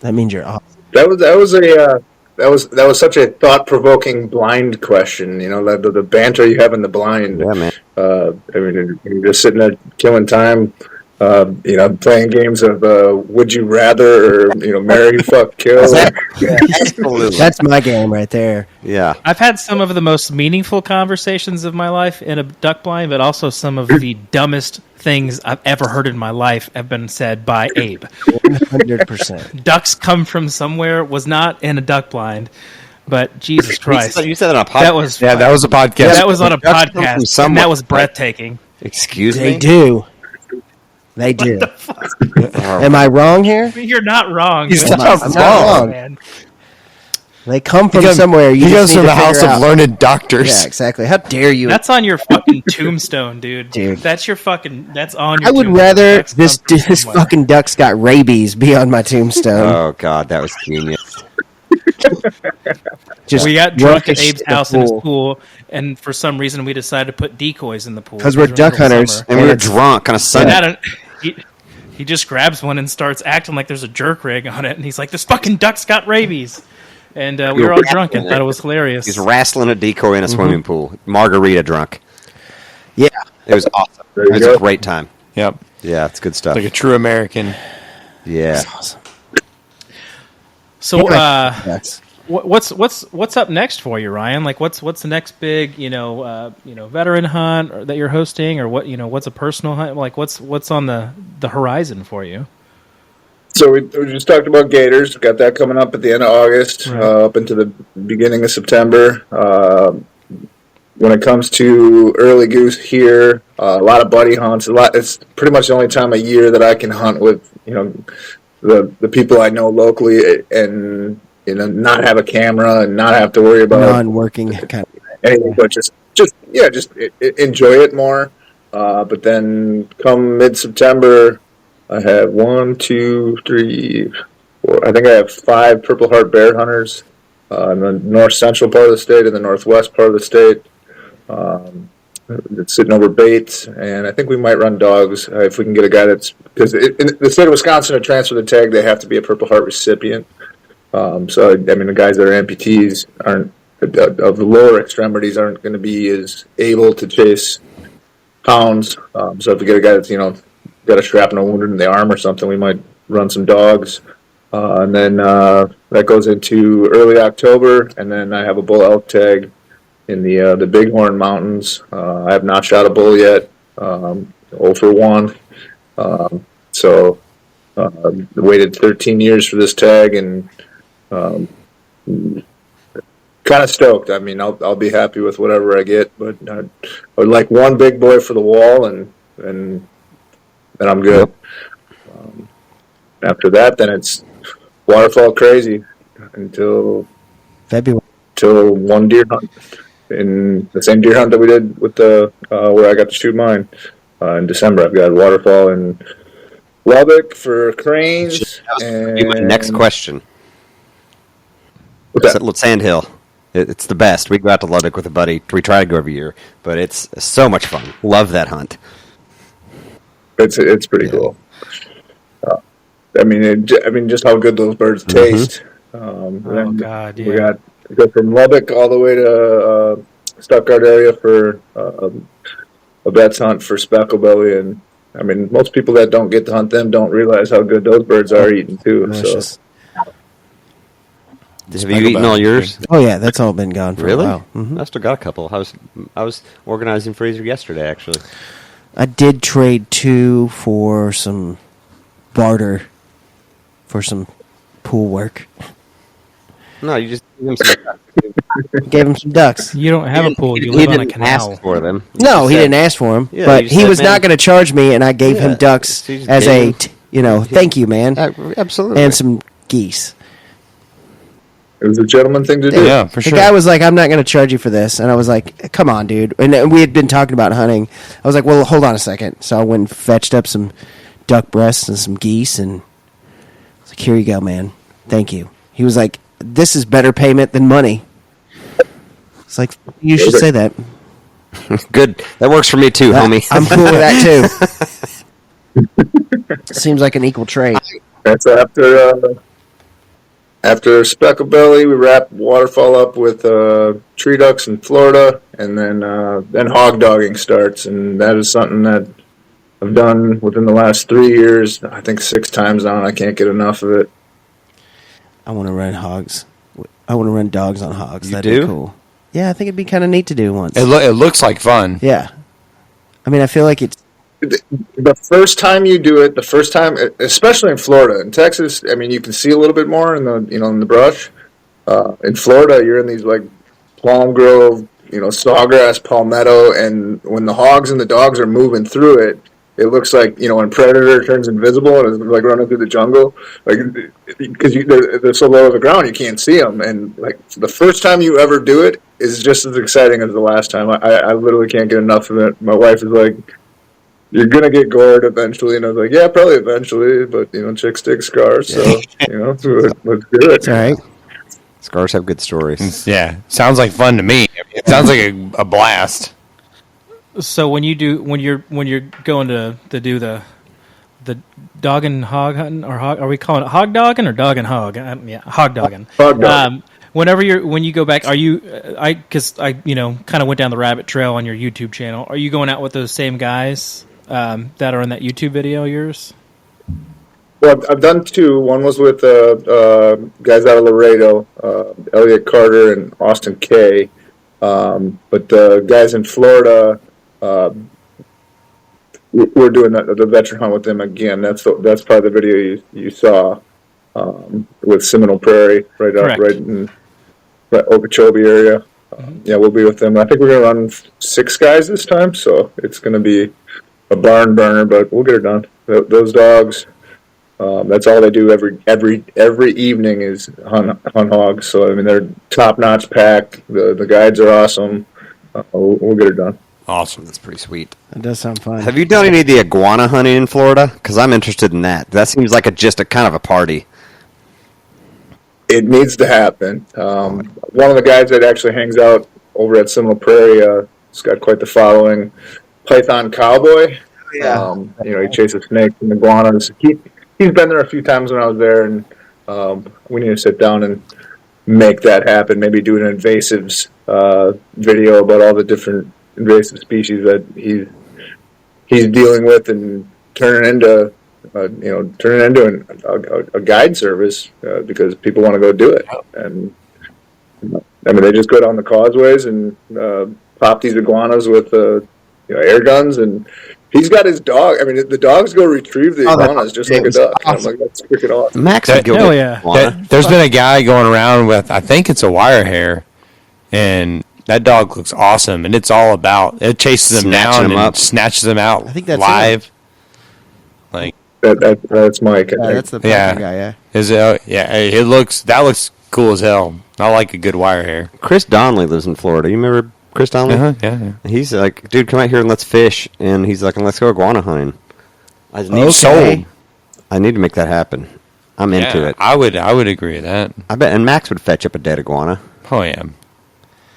Speaker 1: That means you're off.
Speaker 4: That was such a thought-provoking blind question. The banter you have in the blind.
Speaker 3: Yeah, man.
Speaker 4: I mean, you're just sitting there killing time. Playing games of would you rather or marry, fuck, kill.
Speaker 3: Absolutely.
Speaker 1: That's my game right there.
Speaker 3: Yeah.
Speaker 2: I've had some of the most meaningful conversations of my life in a duck blind, but also some of the dumbest things I've ever heard in my life have been said by Abe.
Speaker 1: 100%.
Speaker 2: Ducks come from somewhere was not in a duck blind. But Jesus Christ,
Speaker 3: You said that on a podcast.
Speaker 2: that was
Speaker 6: that was a podcast.
Speaker 2: that was on a
Speaker 3: Ducks come from
Speaker 2: podcast, and
Speaker 3: somewhere.
Speaker 2: that was breathtaking.
Speaker 3: Excuse
Speaker 1: They
Speaker 3: me?
Speaker 1: do. They do. Am I wrong here?
Speaker 2: You're not wrong.
Speaker 6: He's
Speaker 2: dude.
Speaker 6: not
Speaker 1: I'm not
Speaker 6: wrong.
Speaker 1: wrong.
Speaker 2: Man.
Speaker 1: They come from
Speaker 6: He comes-
Speaker 1: somewhere. You
Speaker 6: he
Speaker 1: just
Speaker 6: goes
Speaker 1: need
Speaker 6: from
Speaker 1: to
Speaker 6: the house
Speaker 1: figure
Speaker 6: of
Speaker 1: out.
Speaker 6: learned doctors.
Speaker 1: Yeah, exactly. How dare you?
Speaker 2: That's on your fucking tombstone, dude.
Speaker 1: Dude.
Speaker 2: That's your fucking. That's on your.
Speaker 1: I would
Speaker 2: tombstone.
Speaker 1: rather
Speaker 2: Ducks come from
Speaker 1: this
Speaker 2: somewhere.
Speaker 1: fucking duck's got rabies be on my tombstone.
Speaker 3: Oh, God, that was genius.
Speaker 1: Just
Speaker 2: We got drunk at
Speaker 1: drunkish
Speaker 2: Abe's
Speaker 1: in the
Speaker 2: house in his pool, and for some reason we decided to put decoys in the pool
Speaker 1: 'Cause we're
Speaker 2: in the
Speaker 1: duck
Speaker 2: middle of
Speaker 1: hunters.
Speaker 2: summer.
Speaker 3: And we were
Speaker 1: And it's-
Speaker 3: drunk on a
Speaker 2: And
Speaker 3: Sunday.
Speaker 2: Adam, he just grabs one and starts acting like there's a jerk rig on it, and he's like, "This fucking duck's got rabies," and we were all drunk and thought it was hilarious.
Speaker 3: He's wrestling a decoy in a swimming pool. Margarita drunk.
Speaker 1: Yeah.
Speaker 3: It was awesome.
Speaker 4: There
Speaker 3: It
Speaker 4: you
Speaker 3: was
Speaker 4: go.
Speaker 3: a great time.
Speaker 6: Yep.
Speaker 3: Yeah, it's good stuff.
Speaker 6: Like a true American.
Speaker 3: Yeah.
Speaker 1: Awesome.
Speaker 2: So,
Speaker 1: Ducks.
Speaker 2: what's up next for you, Ryan? Like, what's the next big veteran hunt that you're hosting, or what's a personal hunt? Like, what's on the horizon for you?
Speaker 4: So we just talked about gators. Got that coming up at the end of August,
Speaker 2: Right.
Speaker 4: up into the beginning of September. When it comes to early goose here, a lot of buddy hunts. It's pretty much the only time of year that I can hunt with the people I know locally, and not have a camera and not have to worry about
Speaker 1: Non-working kind of.
Speaker 4: anything, but just enjoy it more. But then come mid-September, I have 1, 2, 3, 4. I think I have 5 Purple Heart bear hunters in the north central part of the state and the northwest part of the state. It's sitting over baits, and I think we might run dogs if we can get a guy that's, because in the state of Wisconsin to transfer the tag, they have to be a Purple Heart recipient. So I mean, the guys that are amputees aren't of the lower extremities aren't going to be as able to chase hounds. So if we get a guy that's got a shrapnel wounded in the arm or something, we might run some dogs. And then that goes into early October, and then I have a bull elk tag in the Bighorn Mountains. I have not shot a bull yet. 0 for 1. So waited 13 years for this tag, and kind of stoked. I mean, I'll be happy with whatever I get, but I would like one big boy for the wall, and then I'm good. After that, then it's waterfowl crazy until
Speaker 1: February.
Speaker 4: one deer hunt, in the same deer hunt that we did with the where I got to shoot mine in December. I've got waterfowl in Lubbock for cranes.
Speaker 3: Be my next question.
Speaker 4: What's that?
Speaker 3: Let's Sandhill. It's the best. We go out to Lubbock with a buddy. We try to go every year, but it's so much fun. Love that hunt.
Speaker 4: It's pretty cool. I mean, just how good those birds taste.
Speaker 2: Oh God,
Speaker 4: We
Speaker 2: yeah.
Speaker 4: go from Lubbock all the way to Stuttgart area for a vet's hunt for specklebelly, and I mean, most people that don't get to hunt them don't realize how good those birds are eating too.
Speaker 1: Delicious.
Speaker 3: Have you eaten all yours?
Speaker 1: Oh yeah, that's all been gone for
Speaker 3: Really?
Speaker 1: a while. Mhm.
Speaker 3: I still got a couple. I was organizing freezer yesterday, actually.
Speaker 1: I did trade 2 for some barter for some pool work.
Speaker 3: No, you just give them some.
Speaker 1: Gave him some ducks.
Speaker 2: You don't have a pool.
Speaker 3: He
Speaker 2: You live on a
Speaker 3: didn't
Speaker 2: canal.
Speaker 3: ask for them.
Speaker 1: No, he didn't ask for him,
Speaker 3: Yeah,
Speaker 1: but
Speaker 3: you
Speaker 1: he
Speaker 3: said,
Speaker 1: was
Speaker 3: man.
Speaker 1: not going to charge me, and I gave
Speaker 3: Yeah,
Speaker 1: him ducks
Speaker 3: so you just
Speaker 1: as
Speaker 3: gave
Speaker 1: a thank you, man,
Speaker 3: Absolutely.
Speaker 1: and some geese.
Speaker 4: It was a gentleman thing to do.
Speaker 6: Yeah, for
Speaker 1: The
Speaker 6: sure.
Speaker 1: guy was like, "I'm not going to charge you for this," and I was like, "Come on, dude." And we had been talking about hunting. I was like, "Well, hold on a second." So I went and fetched up some duck breasts and some geese, and I was like, "Here you go, man. Thank you." He was like, "This is better payment than money." It's like, you should say that.
Speaker 3: Good. That works for me too, homie.
Speaker 1: I'm cool with that too. Seems like an equal trade.
Speaker 4: That's after specklebelly, we wrap waterfowl up with tree ducks in Florida, and then hog dogging starts, and that is something that I've done within the last 3 years. I think 6 times now, and I can't get enough of it.
Speaker 1: I want to run hogs. I want to run dogs on hogs.
Speaker 3: You
Speaker 1: That'd
Speaker 3: do?
Speaker 1: be cool. Yeah, I think it'd be kind of neat to do once.
Speaker 6: It looks like fun.
Speaker 1: Yeah. I mean, I feel like it's
Speaker 4: The first time you do it, especially in Florida, in Texas, I mean, you can see a little bit more in the in the brush. In Florida, you're in these like palm grove, sawgrass, palmetto, and when the hogs and the dogs are moving through it, it looks like, when Predator turns invisible and is like running through the jungle, like, because they're so low to the ground you can't see them, and like the first time you ever do it is just as exciting as the last time. I literally can't get enough of it. My wife is like, "You're gonna get gored eventually," and I was like, "Yeah, probably eventually, but chicks dig scars, so let's do it."
Speaker 1: All right.
Speaker 3: Scars have good stories.
Speaker 6: Yeah, sounds like fun to me. It sounds like a blast.
Speaker 2: So when you're going to do the dog and hog hunting, or hog, are we calling it hog dogging or dog and hog? Yeah, hog dogging.
Speaker 4: Hog dogging.
Speaker 2: When you go back, are you? Because I kind of went down the rabbit trail on your YouTube channel. Are you going out with those same guys that are in that YouTube video of yours?
Speaker 4: Well, I've done two. One was with guys out of Laredo, Elliot Carter and Austin Kay. But the guys in Florida, we're doing the veteran hunt with them again. That's probably the video you saw with Seminole Prairie, right in Okeechobee area. Yeah, we'll be with them. I think we're gonna run 6 guys this time, so it's gonna be a barn burner, but we'll get it done. Those dogs. That's all they do every evening is hunt hogs. So I mean, they're top notch pack. The guides are awesome. We'll get it done.
Speaker 6: Awesome.
Speaker 3: That's pretty sweet.
Speaker 1: That does sound fun.
Speaker 3: Have you done any of the iguana hunting in Florida? Because I'm interested in that. That seems like just a kind of a party.
Speaker 4: It needs to happen. One of the guys that actually hangs out over at Seminole Prairie, he's got quite the following. Python Cowboy.
Speaker 1: Yeah.
Speaker 4: He chases snakes and iguanas. He's been there a few times when I was there, and we need to sit down and make that happen. Maybe do an invasives video about all the different invasive species that he's dealing with, and turn it into a guide service because people want to go do it. And I mean, they just go down the causeways and pop these iguanas with air guns, and he's got his dog. I mean, the dogs go retrieve the iguanas just like a duck.
Speaker 1: Awesome.
Speaker 4: I'm like, that's freaking awesome.
Speaker 3: Max would go
Speaker 2: Hell
Speaker 3: get
Speaker 2: yeah.
Speaker 3: iguana.
Speaker 6: There's been a guy going around with, I think it's a wire hair, and that dog looks awesome. And it's all about, it chases them
Speaker 3: Snatching
Speaker 6: down
Speaker 3: them
Speaker 6: and
Speaker 3: up.
Speaker 6: snatches them out
Speaker 1: I think that's
Speaker 6: live. Like,
Speaker 4: That's Mike.
Speaker 1: Yeah, that's the
Speaker 6: Yeah.
Speaker 1: guy. Yeah.
Speaker 6: that looks cool as hell. I like a good wire hair.
Speaker 3: Chris Donnelly lives in Florida. You remember Chris Donnelly?
Speaker 6: Yeah.
Speaker 3: He's like, "Dude, come out here and let's fish." And he's like, "Let's go iguana hunting." I just need
Speaker 1: Okay.
Speaker 6: Sold.
Speaker 3: I need to make that happen. I'm into it.
Speaker 6: I would agree with that.
Speaker 3: I bet. And Max would fetch up a dead iguana.
Speaker 6: Oh yeah.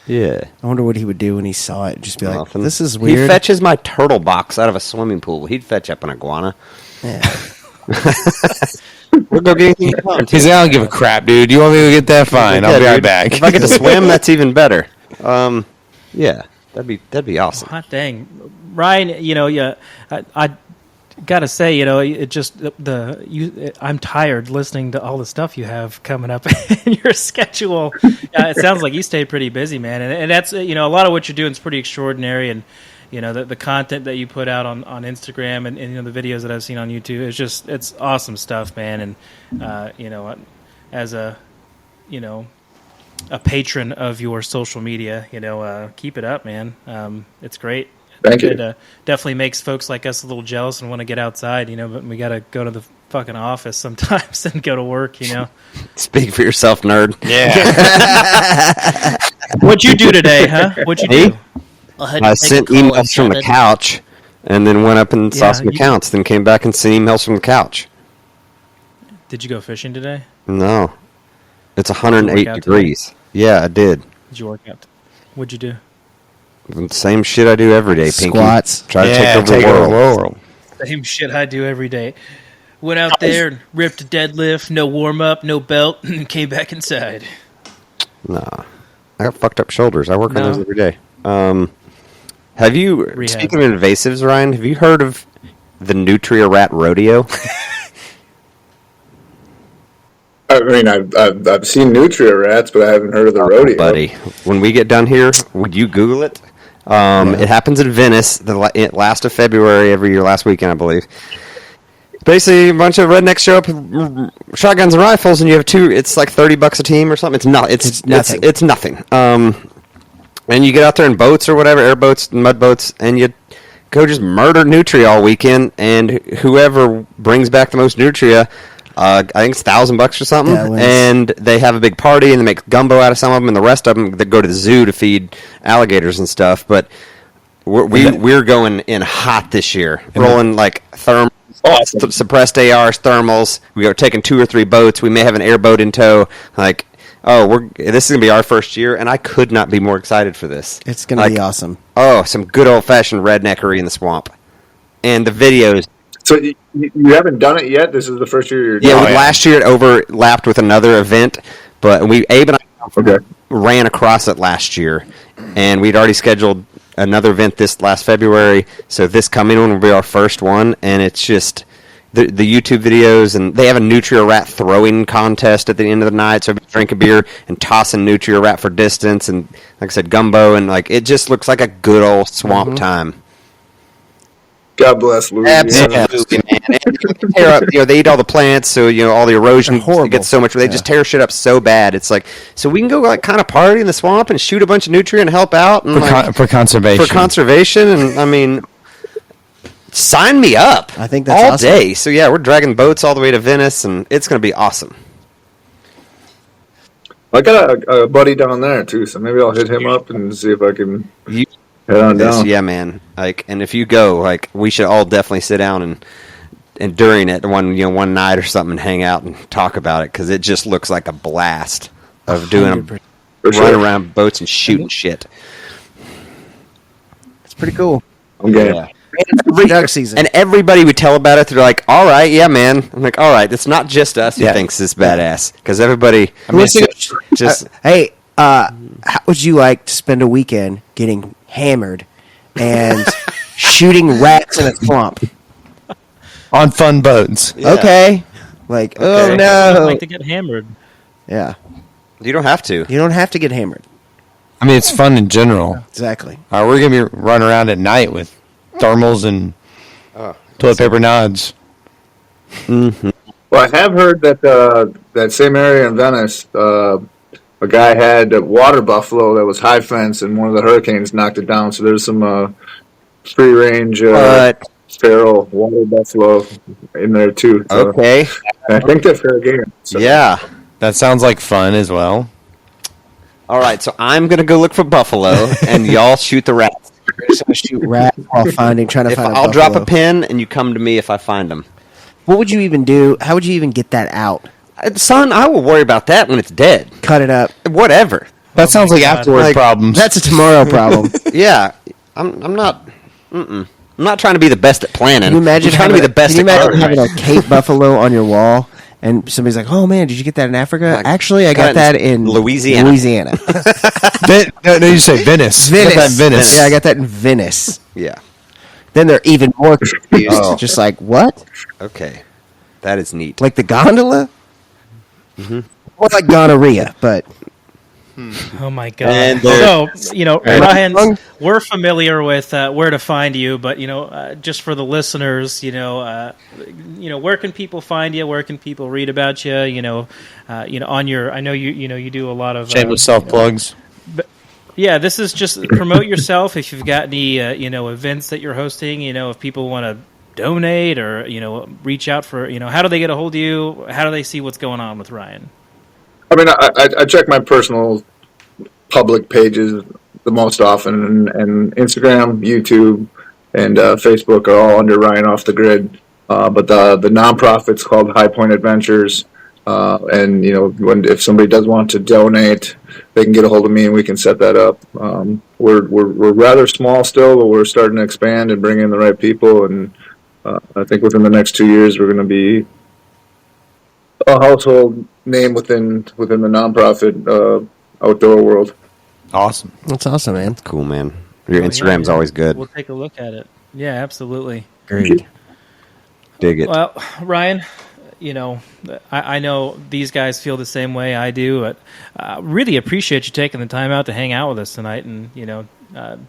Speaker 3: Yeah.
Speaker 1: I wonder what he would do when he saw it. Just be like,
Speaker 3: Nothing.
Speaker 1: "This is
Speaker 3: He
Speaker 1: weird."
Speaker 3: fetches my turtle box out of a swimming pool. He'd fetch up an iguana.
Speaker 1: Yeah.
Speaker 3: We'll go get anything.
Speaker 6: He's like, I don't give a crap, dude. You want me to get that? Fine. I'll be right back.
Speaker 3: If I get to swim, that's even better. Yeah, that'd be awesome.
Speaker 2: Hot dang, Ryan. I gotta say, it just I'm tired listening to all the stuff you have coming up in your schedule. It sounds like you stay pretty busy, man, and that's a lot of what you're doing is pretty extraordinary, and the content that you put out on Instagram and the videos that I've seen on YouTube, it's awesome stuff, man. And as a patron of your social media, keep it up, man. It's great.
Speaker 4: Thank you.
Speaker 2: It definitely makes folks like us a little jealous and want to get outside, but we got to go to the fucking office sometimes and go to work,
Speaker 3: Speak for yourself, nerd.
Speaker 6: Yeah.
Speaker 2: What'd you do today, huh? What'd you do?
Speaker 3: I sent emails from the couch, and then went up and saw some accounts. Then came back and sent emails from the couch.
Speaker 2: Did you go fishing today?
Speaker 3: No, it's 108
Speaker 2: Did you work out
Speaker 3: degrees. Yeah, I did.
Speaker 2: Did you work out? What'd you do?
Speaker 3: The same shit I do every day. Pinky.
Speaker 1: Squats.
Speaker 3: Try to take over the world.
Speaker 2: Same shit I do every day. Went out there and ripped a deadlift, no warm up, no belt, and came back inside.
Speaker 3: Nah, I got fucked up shoulders. I work on those every day. Have you, speaking of invasives, Ryan, have you heard of the Nutria Rat Rodeo?
Speaker 4: I mean, I've seen nutria rats, but I haven't heard of the rodeo.
Speaker 3: Buddy, when we get done here, would you Google it? It happens in Venice, the last of February every year, last weekend, I believe. basically a bunch of rednecks show up with shotguns and rifles, and you have two. It's like $30 a team or something. It's not. It's
Speaker 1: nothing.
Speaker 3: It's nothing. And you get out there in boats or whatever, airboats, mud boats, and you go just murder nutria all weekend. And whoever brings back the most nutria, I think it's $1,000 or something.
Speaker 1: Yeah,
Speaker 3: and they have a big party, and they make gumbo out of some of them, and the rest of them they go to the zoo to feed alligators and stuff. But we're going in hot this year, rolling like thermals.
Speaker 4: Awesome.
Speaker 3: Suppressed ARs, thermals. We are taking 2 or 3 boats. We may have an airboat in tow. Like, this is gonna be our first year, and I could not be more excited for this.
Speaker 1: It's going to be awesome.
Speaker 3: Oh, some good old fashioned redneckery in the swamp, and the videos.
Speaker 4: So you haven't done it yet? This is the first year you're
Speaker 3: Yeah,
Speaker 4: doing it?
Speaker 3: last year it overlapped with another event, but Abe and I ran across it last year, and we'd already scheduled another event this last February, so this coming one will be our first one, and it's just the YouTube videos, and they have a nutria rat throwing contest at the end of the night, so drink a beer and tossing nutria rat for distance, and like I said, gumbo, and like it just looks like a good old swamp time.
Speaker 4: God bless Louisiana.
Speaker 3: Absolutely, man. And they tear up, they eat all the plants, so all the erosion
Speaker 1: horrible.
Speaker 3: gets so much. They just tear shit up so bad. It's like, so we can go like kind of party in the swamp and shoot a bunch of nutria and help out and
Speaker 6: For conservation.
Speaker 3: for conservation. And I mean, sign me up.
Speaker 1: I think that's
Speaker 3: all
Speaker 1: awesome.
Speaker 3: day. So yeah, we're dragging boats all the way to Venice, and it's going to be awesome.
Speaker 4: I got a buddy down there too, so maybe I'll hit him up and see if I can
Speaker 3: You,
Speaker 4: head on down.
Speaker 3: yeah, man. Like, and if you go, like, we should all definitely sit down and during it one night or something and hang out and talk about it, because it just looks like a blast of doing
Speaker 1: 100%.
Speaker 3: running around boats and shooting shit.
Speaker 1: It's pretty cool.
Speaker 4: I'm game.
Speaker 3: Yeah.
Speaker 1: Duck season.
Speaker 3: And everybody would tell about it. They're like, "All right, yeah, man." I'm like, "All right, it's not just us who
Speaker 6: Yeah.
Speaker 3: thinks this badass, because everybody." I
Speaker 1: mean,
Speaker 3: just
Speaker 1: hey, how would you like to spend a weekend getting hammered and shooting rats in a swamp?
Speaker 6: On fun boats.
Speaker 3: Yeah.
Speaker 1: Okay. Like, oh
Speaker 3: Okay.
Speaker 2: I'd
Speaker 1: no.
Speaker 2: like to get hammered.
Speaker 1: Yeah.
Speaker 3: you don't have to.
Speaker 1: You don't have to get hammered.
Speaker 6: I mean, it's fun in general.
Speaker 1: Exactly.
Speaker 6: We're going to be running around at night with thermals and toilet paper nods.
Speaker 4: Well, I have heard that that same area in Venice, a guy had a water buffalo that was high fence, and one of the hurricanes knocked it down. So there's some free range feral water buffalo in there too. So
Speaker 3: Okay.
Speaker 4: I think they're fair game. So.
Speaker 3: Yeah.
Speaker 6: That sounds like fun as well.
Speaker 3: All right. So I'm gonna go look for buffalo, and y'all shoot the rats.
Speaker 1: We're just gonna shoot rats while trying to find
Speaker 3: I'll drop a
Speaker 1: buffalo.
Speaker 3: pin, and you come to me if I find them.
Speaker 1: What would you even do? How would you even get that out?
Speaker 3: Son, I will worry about that when it's dead.
Speaker 1: Cut it up.
Speaker 3: Whatever.
Speaker 6: That sounds like
Speaker 2: God.
Speaker 6: afterward
Speaker 3: Like,
Speaker 6: problems.
Speaker 1: That's a tomorrow problem.
Speaker 3: Yeah. I'm not. I'm not trying to be the best at planning.
Speaker 1: Can you imagine
Speaker 3: I'm trying to be the best
Speaker 1: Can you
Speaker 3: at
Speaker 1: imagine
Speaker 3: coloring.
Speaker 1: having a Cape buffalo on your wall, and somebody's like, "Oh man, did you get that in Africa?"
Speaker 3: Like,
Speaker 1: Actually, I got that in
Speaker 3: Louisiana.
Speaker 1: Louisiana.
Speaker 6: No, you say Venice.
Speaker 1: Venice.
Speaker 6: I got that in Venice.
Speaker 1: Yeah, I got that in Venice.
Speaker 3: Yeah.
Speaker 1: Then they're even more confused.
Speaker 3: Oh.
Speaker 1: Just like, what?
Speaker 3: Okay. That is neat.
Speaker 1: Like the gondola? Or like gonorrhea, but
Speaker 2: Oh my god!
Speaker 3: And
Speaker 2: So Ryan,
Speaker 1: Wrong.
Speaker 2: we're familiar with where to find you, but just for the listeners, where can people find you? Where can people read about you? On your, I know you do a lot of
Speaker 6: Shameless self plugs.
Speaker 2: Yeah, this is just promote yourself. If you've got any events that you're hosting, if people want to donate or reach out for how do they get a hold of you? How do they see what's going on with Ryan?
Speaker 4: I mean, I check my personal public pages the most often, and Instagram, YouTube, and Facebook are all under Ryan Off the Grid. But the nonprofit's called High Point Adventures. And if somebody does want to donate, they can get a hold of me and we can set that up. We're rather small still, but we're starting to expand and bring in the right people. And I think within the next 2 years, we're going to be a household name within the nonprofit outdoor world.
Speaker 6: Awesome.
Speaker 1: that's awesome, man.
Speaker 3: Cool, man. Your Instagram's always good.
Speaker 2: We'll take a look at it. Yeah, absolutely.
Speaker 1: Great.
Speaker 3: Dig it.
Speaker 2: Well, Ryan, I know these guys feel the same way I do, but really appreciate you taking the time out to hang out with us tonight and,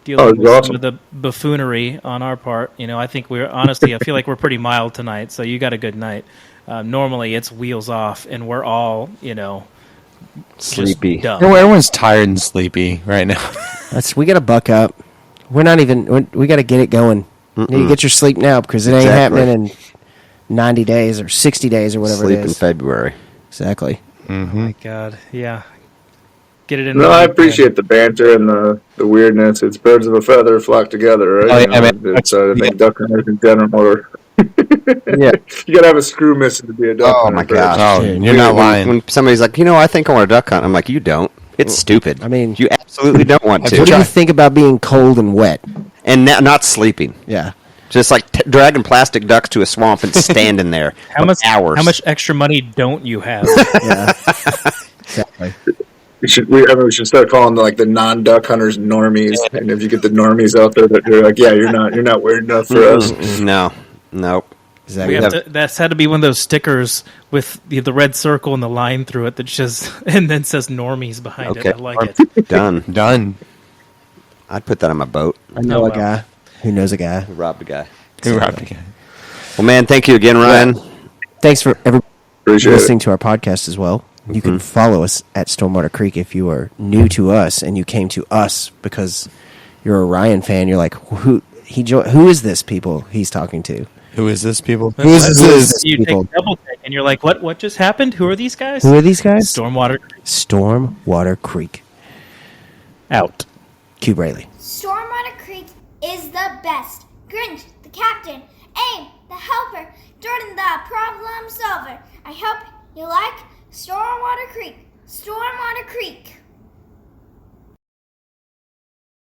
Speaker 2: dealing with
Speaker 4: awesome.
Speaker 2: some of the buffoonery on our part. I think I feel like we're pretty mild tonight, so you got a good night. Normally it's wheels off, and we're all,
Speaker 3: Sleepy.
Speaker 2: just dumb.
Speaker 6: Everyone's tired and sleepy right now.
Speaker 1: We got to buck up. We got to get it going. You need to get your sleep now because it ain't
Speaker 3: Exactly.
Speaker 1: happening in 90 days or 60 days or whatever
Speaker 3: Sleep
Speaker 1: it
Speaker 3: in
Speaker 1: is.
Speaker 3: February.
Speaker 1: Exactly.
Speaker 2: Oh my God, yeah. Get it in.
Speaker 4: No,
Speaker 2: the
Speaker 4: I
Speaker 2: weekend.
Speaker 4: appreciate the banter and the weirdness. It's birds of a feather flock together, right?
Speaker 6: Oh, yeah,
Speaker 4: You know,
Speaker 6: man.
Speaker 4: it's, I think duck hunters in general are.
Speaker 3: Yeah.
Speaker 4: You gotta have a screw missing to be a duck
Speaker 3: Oh
Speaker 4: hunter.
Speaker 3: my
Speaker 4: Birds.
Speaker 3: gosh.
Speaker 6: Oh,
Speaker 1: Dude,
Speaker 6: you're not
Speaker 3: when,
Speaker 6: lying.
Speaker 3: When somebody's like, I think I want to duck hunt, I'm like, you don't. It's stupid.
Speaker 1: I mean-
Speaker 3: you absolutely don't want
Speaker 1: What
Speaker 3: to.
Speaker 1: do you think about being cold and wet?
Speaker 3: And not sleeping.
Speaker 1: Yeah.
Speaker 3: Just like dragging plastic ducks to a swamp and standing there
Speaker 2: How
Speaker 3: for
Speaker 2: much
Speaker 3: hours.
Speaker 2: How much extra money don't you have?
Speaker 1: Yeah. Exactly.
Speaker 4: We should start calling the non-duck hunters normies. And if you get the normies out there, that they're like, yeah, you're not weird enough for us.
Speaker 3: No. Nope.
Speaker 1: Exactly.
Speaker 2: That's had to be one of those stickers with the red circle and the line through it that just and then says normies behind
Speaker 3: Okay.
Speaker 2: it. I like it.
Speaker 3: Done.
Speaker 6: Done.
Speaker 3: I'd put that on my boat.
Speaker 1: I know
Speaker 2: Oh,
Speaker 1: a
Speaker 2: well.
Speaker 1: guy who knows a guy.
Speaker 3: Robbed a guy.
Speaker 6: Who robbed again?
Speaker 3: Well, man, thank you again, Ryan.
Speaker 1: Thanks for everybody
Speaker 4: Appreciate
Speaker 1: listening
Speaker 4: it.
Speaker 1: to our podcast as well. You can follow us at Stormwater Creek if you are new to us and you came to us because you're a Ryan fan. You're like, who is this people he's talking to?
Speaker 6: Who is this, people?
Speaker 1: Who is this
Speaker 2: You
Speaker 1: people?
Speaker 2: take double take and you're like, what just happened? Who are these guys?
Speaker 1: Who are these guys?
Speaker 2: Stormwater
Speaker 1: Stormwater Creek.
Speaker 2: out.
Speaker 1: Cube Rayleigh.
Speaker 7: Stormwater Creek is the best. Grinch, the captain. Aim, the helper. Jordan, the problem solver. I hope you like Stormwater Creek. Stormwater Creek.